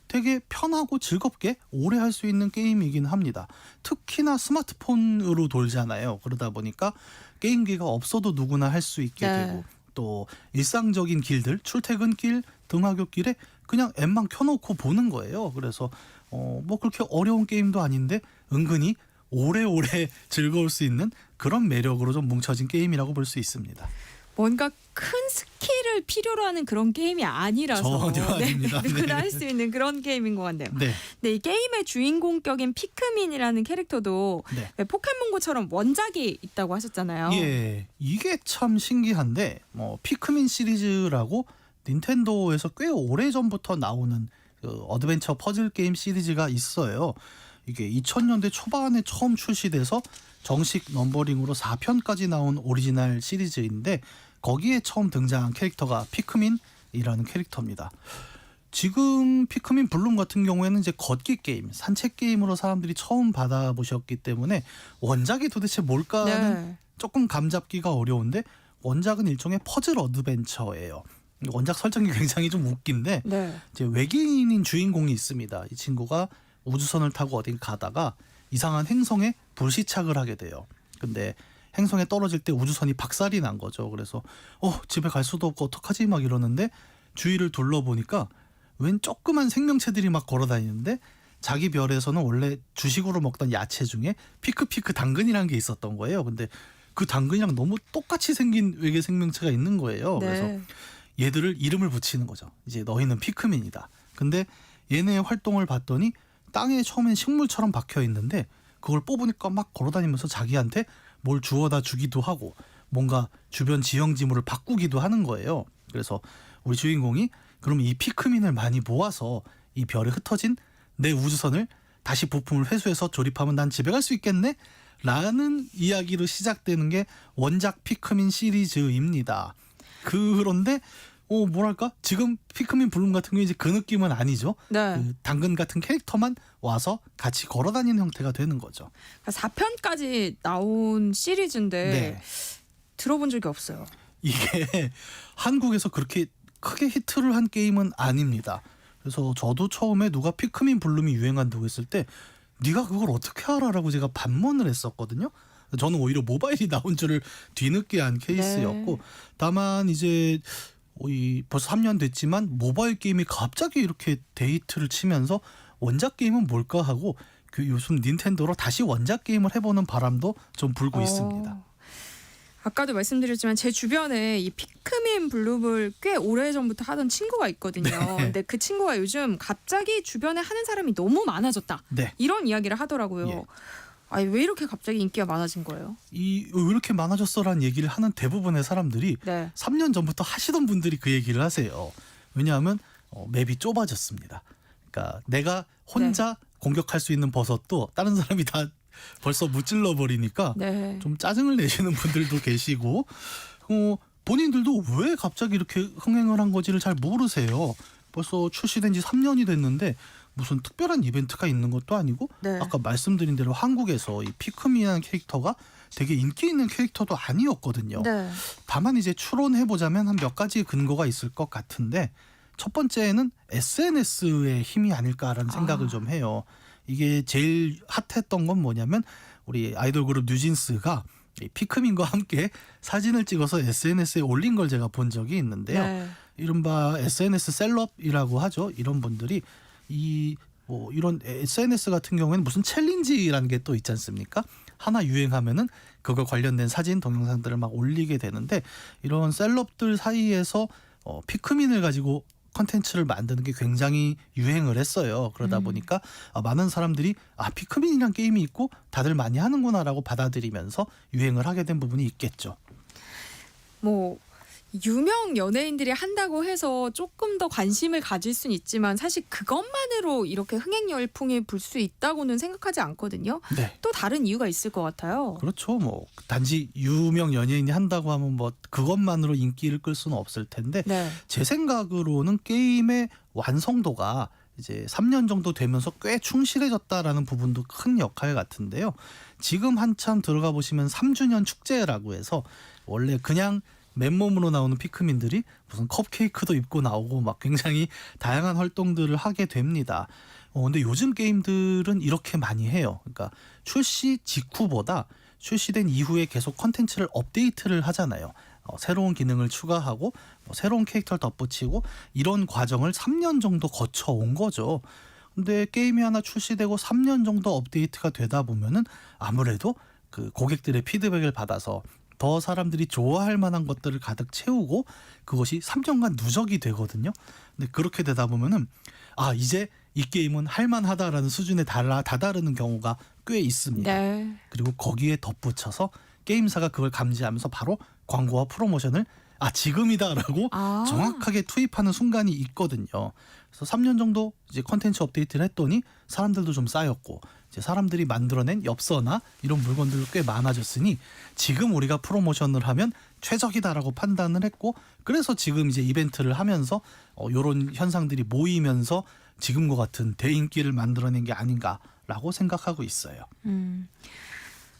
되게 편하고 즐겁게 오래 할 수 있는 게임이긴 합니다. 특히나 스마트폰으로 돌잖아요. 그러다 보니까 게임기가 없어도 누구나 할 수 있게
네.
되고 또 일상적인 길들, 출퇴근길, 등하굣길에 그냥 앱만 켜놓고 보는 거예요. 그래서 뭐 그렇게 어려운 게임도 아닌데 은근히 오래오래 즐거울 수 있는 그런 매력으로 좀 뭉쳐진 게임이라고 볼 수 있습니다.
뭔가 큰 스킬을 필요로 하는 그런 게임이 아니라서
전혀 아닙니다.
누구나
네.
할 수 있는 그런 게임인 것 같네요.
네.
네, 이 게임의 주인공격인 피크민이라는 캐릭터도
네.
포켓몬고처럼 원작이 있다고 하셨잖아요.
예, 이게 참 신기한데 피크민 시리즈라고 닌텐도에서 꽤 오래전부터 나오는 어드벤처 퍼즐 게임 시리즈가 있어요. 이게 2000년대 초반에 처음 출시돼서 정식 넘버링으로 4편까지 나온 오리지널 시리즈인데 거기에 처음 등장한 캐릭터가 피크민이라는 캐릭터입니다. 지금 피크민 블룸 같은 경우에는 이제 걷기 게임, 산책 게임으로 사람들이 처음 받아보셨기 때문에 원작이 도대체 뭘까는
네.
조금 감잡기가 어려운데 원작은 일종의 퍼즐 어드벤처예요. 원작 설정이 굉장히 좀 웃긴데
네.
이제 외계인인 주인공이 있습니다. 이 친구가 우주선을 타고 어딜 가다가 이상한 행성에 불시착을 하게 돼요. 근데 행성에 떨어질 때 우주선이 박살이 난 거죠. 그래서 집에 갈 수도 없고 어떡하지 막 이러는데 주위를 둘러보니까 웬 조그만 생명체들이 막 걸어다니는데 자기 별에서는 원래 주식으로 먹던 야채 중에 피크피크 당근이라는 게 있었던 거예요. 근데 그 당근이랑 너무 똑같이 생긴 외계 생명체가 있는 거예요.
네.
그래서 얘들을 이름을 붙이는 거죠. 이제 너희는 피크민이다. 근데 얘네의 활동을 봤더니 땅에 처음엔 식물처럼 박혀 있는데 그걸 뽑으니까 막 걸어다니면서 자기한테 뭘 주워다 주기도 하고 뭔가 주변 지형지물을 바꾸기도 하는 거예요. 그래서 우리 주인공이 그럼 이 피크민을 많이 모아서 이 별에 흩어진 내 우주선을 다시 부품을 회수해서 조립하면 난 집에 갈 수 있겠네? 라는 이야기로 시작되는 게 원작 피크민 시리즈입니다. 그런데 뭐랄까 지금 피크민 블룸 같은 경우에 이제 그 느낌은 아니죠.
네.
그 당근 같은 캐릭터만 와서 같이 걸어다니는 형태가 되는 거죠.
그러니까 4편까지 나온 시리즈인데
네.
들어본 적이 없어요.
이게 한국에서 그렇게 크게 히트를 한 게임은 아닙니다. 그래서 저도 처음에 누가 피크민 블룸이 유행한다고 했을 때 네가 그걸 어떻게 알아라고 제가 반문을 했었거든요. 저는 오히려 모바일이 나온 줄을 뒤늦게 한 케이스였고 다만 이제 벌써 3년 됐지만 모바일 게임이 갑자기 이렇게 데이트를 치면서 원작 게임은 뭘까 하고 그 요즘 닌텐도로 다시 원작 게임을 해보는 바람도 좀 불고 있습니다.
아까도 말씀드렸지만 제 주변에 이 피크민 블룸을 꽤 오래전부터 하던 친구가 있거든요.
네.
근데 그 친구가 요즘 갑자기 주변에 하는 사람이 너무 많아졌다.
네.
이런 이야기를 하더라고요.
예.
아니, 왜 이렇게 갑자기 인기가 많아진 거예요?
왜 이렇게 많아졌어라는 얘기를 하는 대부분의 사람들이
네.
3년 전부터 하시던 분들이 그 얘기를 하세요. 왜냐하면 맵이 좁아졌습니다. 그러니까 내가 혼자 공격할 수 있는 버섯도 다른 사람이 다 벌써 무찔러 버리니까
네.
좀 짜증을 내시는 분들도 계시고 본인들도 왜 갑자기 이렇게 흥행을 한 건지를 잘 모르세요. 벌써 출시된 지 3년이 됐는데 무슨 특별한 이벤트가 있는 것도 아니고
네.
아까 말씀드린 대로 한국에서 이 피크민이라는 캐릭터가 되게 인기 있는 캐릭터도 아니었거든요.
네.
다만 이제 추론해보자면 한 몇 가지 근거가 있을 것 같은데 첫 번째는 SNS의 힘이 아닐까라는 생각을 좀 해요. 이게 제일 핫했던 건 뭐냐면 우리 아이돌 그룹 뉴진스가 이 피크민과 함께 사진을 찍어서 SNS에 올린 걸 제가 본 적이 있는데요.
네.
이른바 SNS 셀럽이라고 하죠. 이런 분들이 이런 SNS 같은 경우에는 무슨 챌린지라는 게 또 있지 않습니까? 하나 유행하면은 그거 관련된 사진 동영상들을 막 올리게 되는데 이런 셀럽들 사이에서 피크민을 가지고 컨텐츠를 만드는 게 굉장히 유행을 했어요. 그러다 보니까 많은 사람들이 피크민이란 게임이 있고 다들 많이 하는구나라고 받아들이면서 유행을 하게 된 부분이 있겠죠.
뭐 유명 연예인들이 한다고 해서 조금 더 관심을 가질 수는 있지만 사실 그것만으로 이렇게 흥행 열풍이 불 수 있다고는 생각하지 않거든요.
네.
또 다른 이유가 있을 것 같아요.
그렇죠. 뭐 단지 유명 연예인이 한다고 하면 뭐 그것만으로 인기를 끌 수는 없을 텐데
네.
제 생각으로는 게임의 완성도가 이제 3년 정도 되면서 꽤 충실해졌다라는 부분도 큰 역할 같은데요. 지금 한참 들어가 보시면 3주년 축제라고 해서 원래 그냥 맨몸으로 나오는 피크민들이 무슨 컵케이크도 입고 나오고 막 굉장히 다양한 활동들을 하게 됩니다. 근데 요즘 게임들은 이렇게 많이 해요. 그러니까 출시 직후보다 출시된 이후에 계속 컨텐츠를 업데이트를 하잖아요. 새로운 기능을 추가하고 새로운 캐릭터를 덧붙이고 이런 과정을 3년 정도 거쳐온 거죠. 근데 게임이 하나 출시되고 3년 정도 업데이트가 되다 보면은 아무래도 그 고객들의 피드백을 받아서 더 사람들이 좋아할 만한 것들을 가득 채우고 그것이 3년간 누적이 되거든요. 근데 그렇게 되다 보면은 이제 이 게임은 할만하다라는 수준에 다다르는 경우가 꽤 있습니다.
네.
그리고 거기에 덧붙여서 게임사가 그걸 감지하면서 바로 광고와 프로모션을 지금이다라고 정확하게 투입하는 순간이 있거든요. 그래서 3년 정도 이제 컨텐츠 업데이트를 했더니 사람들도 좀 쌓였고 이제 사람들이 만들어낸 엽서나 이런 물건들도 꽤 많아졌으니 지금 우리가 프로모션을 하면 최적이다라고 판단을 했고 그래서 지금 이제 이벤트를 하면서 이런 현상들이 모이면서 지금과 같은 대인기를 만들어낸 게 아닌가라고 생각하고 있어요.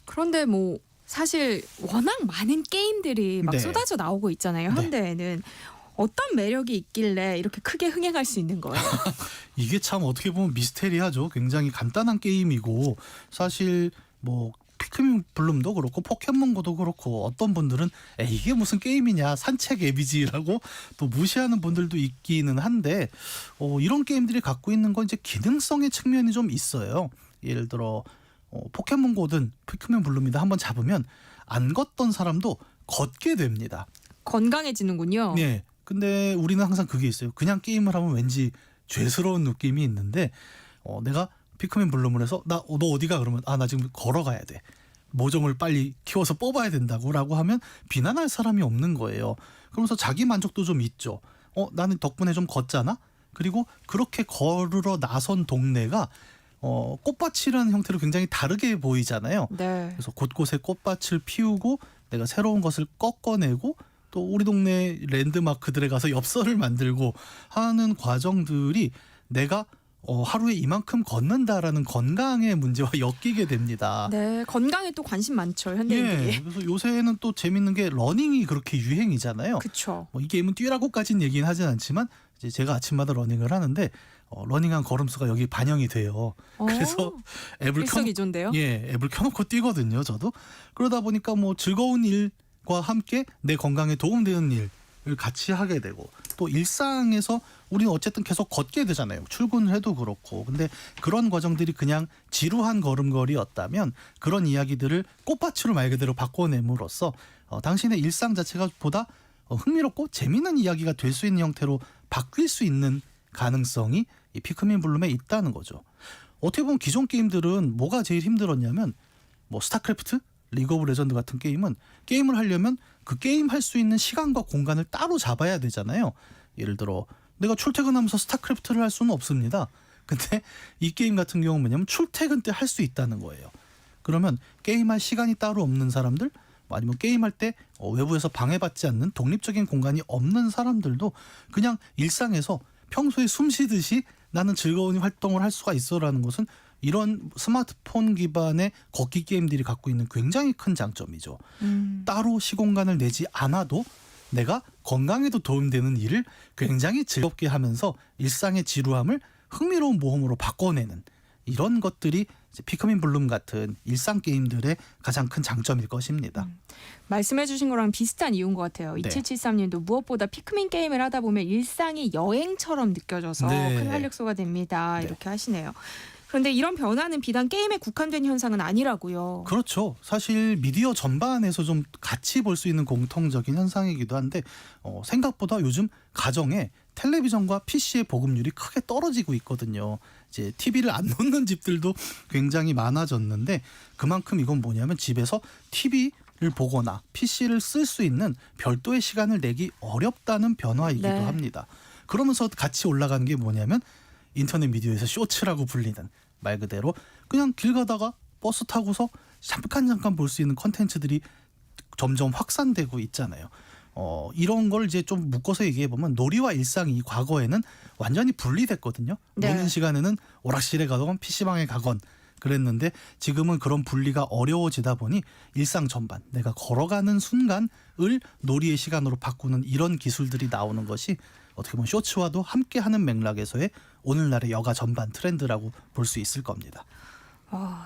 그런데 뭐 사실 워낙 많은 게임들이 막
네.
쏟아져 나오고 있잖아요.
네.
현대에는 어떤 매력이 있길래 이렇게 크게 흥행할 수 있는 거예요?
이게 참 어떻게 보면 미스테리하죠. 굉장히 간단한 게임이고 사실 뭐 피크민 블룸도 그렇고 포켓몬고도 그렇고 어떤 분들은 이게 무슨 게임이냐 산책 앱이지라고 또 무시하는 분들도 있기는 한데 이런 게임들이 갖고 있는 건 이제 기능성의 측면이 좀 있어요. 예를 들어 포켓몬고든 피크민 블룸이든 한번 잡으면 안 걷던 사람도 걷게 됩니다.
건강해지는군요.
네. 근데 우리는 항상 그게 있어요. 그냥 게임을 하면 왠지 죄스러운 느낌이 있는데 내가 피크민 블룸을 해서 너 어디가 그러면 나 지금 걸어가야 돼. 모종을 빨리 키워서 뽑아야 된다고라고 하면 비난할 사람이 없는 거예요. 그러면서 자기 만족도 좀 있죠. 나는 덕분에 좀 걷잖아. 그리고 그렇게 걸으러 나선 동네가 꽃밭이라는 형태로 굉장히 다르게 보이잖아요.
네.
그래서 곳곳에 꽃밭을 피우고 내가 새로운 것을 꺾어내고 또 우리 동네 랜드마크들에 가서 엽서를 만들고 하는 과정들이 내가 하루에 이만큼 걷는다라는 건강의 문제와 엮이게 됩니다.
네, 건강에 또 관심 많죠, 현대인들이.
예, 그래서 요새는 또 재밌는 게 러닝이 그렇게 유행이잖아요.
그렇죠.
이 게임은 뛰라고까지는 얘기는 하진 않지만 이제 제가 아침마다 러닝을 하는데 러닝한 걸음수가 여기 반영이 돼요. 그래서 앱을
일석이조인데요.
앱을 켜놓고 뛰거든요. 저도 그러다 보니까 뭐 즐거운 일과 함께 내 건강에 도움되는 일을 같이 하게 되고 또 일상에서 우리는 어쨌든 계속 걷게 되잖아요. 출근을 해도 그렇고. 근데 그런 과정들이 그냥 지루한 걸음걸이였다면 그런 이야기들을 꽃밭으로 말 그대로 바꿔냄으로써 당신의 일상 자체가 보다 흥미롭고 재미있는 이야기가 될 수 있는 형태로 바뀔 수 있는 가능성이 이 피크민 블룸에 있다는 거죠. 어떻게 보면 기존 게임들은 뭐가 제일 힘들었냐면 뭐 스타크래프트, 리그 오브 레전드 같은 게임은 게임을 하려면 그 게임 할 수 있는 시간과 공간을 따로 잡아야 되잖아요. 예를 들어 내가 출퇴근하면서 스타크래프트를 할 수는 없습니다. 근데 이 게임 같은 경우는 뭐냐면 출퇴근 때 할 수 있다는 거예요. 그러면 게임할 시간이 따로 없는 사람들 아니면 게임할 때 외부에서 방해받지 않는 독립적인 공간이 없는 사람들도 그냥 일상에서 평소에 숨 쉬듯이 나는 즐거운 활동을 할 수가 있어라는 것은 이런 스마트폰 기반의 걷기 게임들이 갖고 있는 굉장히 큰 장점이죠. 따로 시공간을 내지 않아도 내가 건강에도 도움되는 일을 굉장히 즐겁게 하면서 일상의 지루함을 흥미로운 모험으로 바꿔내는 이런 것들이 이제 피크민 블룸 같은 일상 게임들의 가장 큰 장점일 것입니다.
말씀해주신 거랑 비슷한 이유인 것 같아요.
네.
2773님도 무엇보다 피크민 게임을 하다 보면 일상이 여행처럼 느껴져서
네.
큰 활력소가 됩니다.
네.
이렇게 하시네요. 그런데 이런 변화는 비단 게임에 국한된 현상은 아니라고요.
그렇죠. 사실 미디어 전반에서 좀 같이 볼 수 있는 공통적인 현상이기도 한데 생각보다 요즘 가정에 텔레비전과 PC의 보급률이 크게 떨어지고 있거든요. 이제 TV를 안 놓는 집들도 굉장히 많아졌는데 그만큼 이건 뭐냐면 집에서 TV를 보거나 PC를 쓸 수 있는 별도의 시간을 내기 어렵다는 변화이기도
네.
합니다. 그러면서 같이 올라가는 게 뭐냐면 인터넷 미디어에서 쇼츠라고 불리는 말 그대로 그냥 길 가다가 버스 타고서 잠깐 볼 수 있는 컨텐츠들이 점점 확산되고 있잖아요. 이런 걸 이제 좀 묶어서 얘기해 보면 놀이와 일상이 과거에는 완전히 분리됐거든요.
네.
노는 시간에는 오락실에 가건 PC방에 가건 그랬는데 지금은 그런 분리가 어려워지다 보니 일상 전반 내가 걸어가는 순간을 놀이의 시간으로 바꾸는 이런 기술들이 나오는 것이 어떻게 보면 쇼츠와도 함께하는 맥락에서의 오늘날의 여가 전반 트렌드라고 볼 수 있을 겁니다.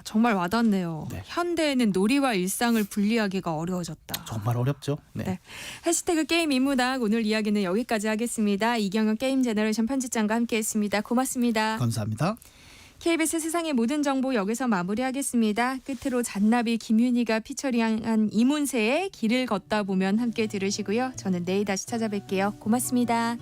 정말 와닿네요.
네.
현대에는 놀이와 일상을 분리하기가 어려워졌다.
정말 어렵죠. 네.
네. 해시태그 게임 인문학 오늘 이야기는 여기까지 하겠습니다. 이경영 게임 제너레이션 편집장과 함께했습니다. 고맙습니다.
감사합니다.
KBS 세상의 모든 정보 여기서 마무리하겠습니다. 끝으로 잔나비 김윤희가 피처링한 이문세의 길을 걷다 보면 함께 들으시고요. 저는 내일 다시 찾아뵐게요. 고맙습니다.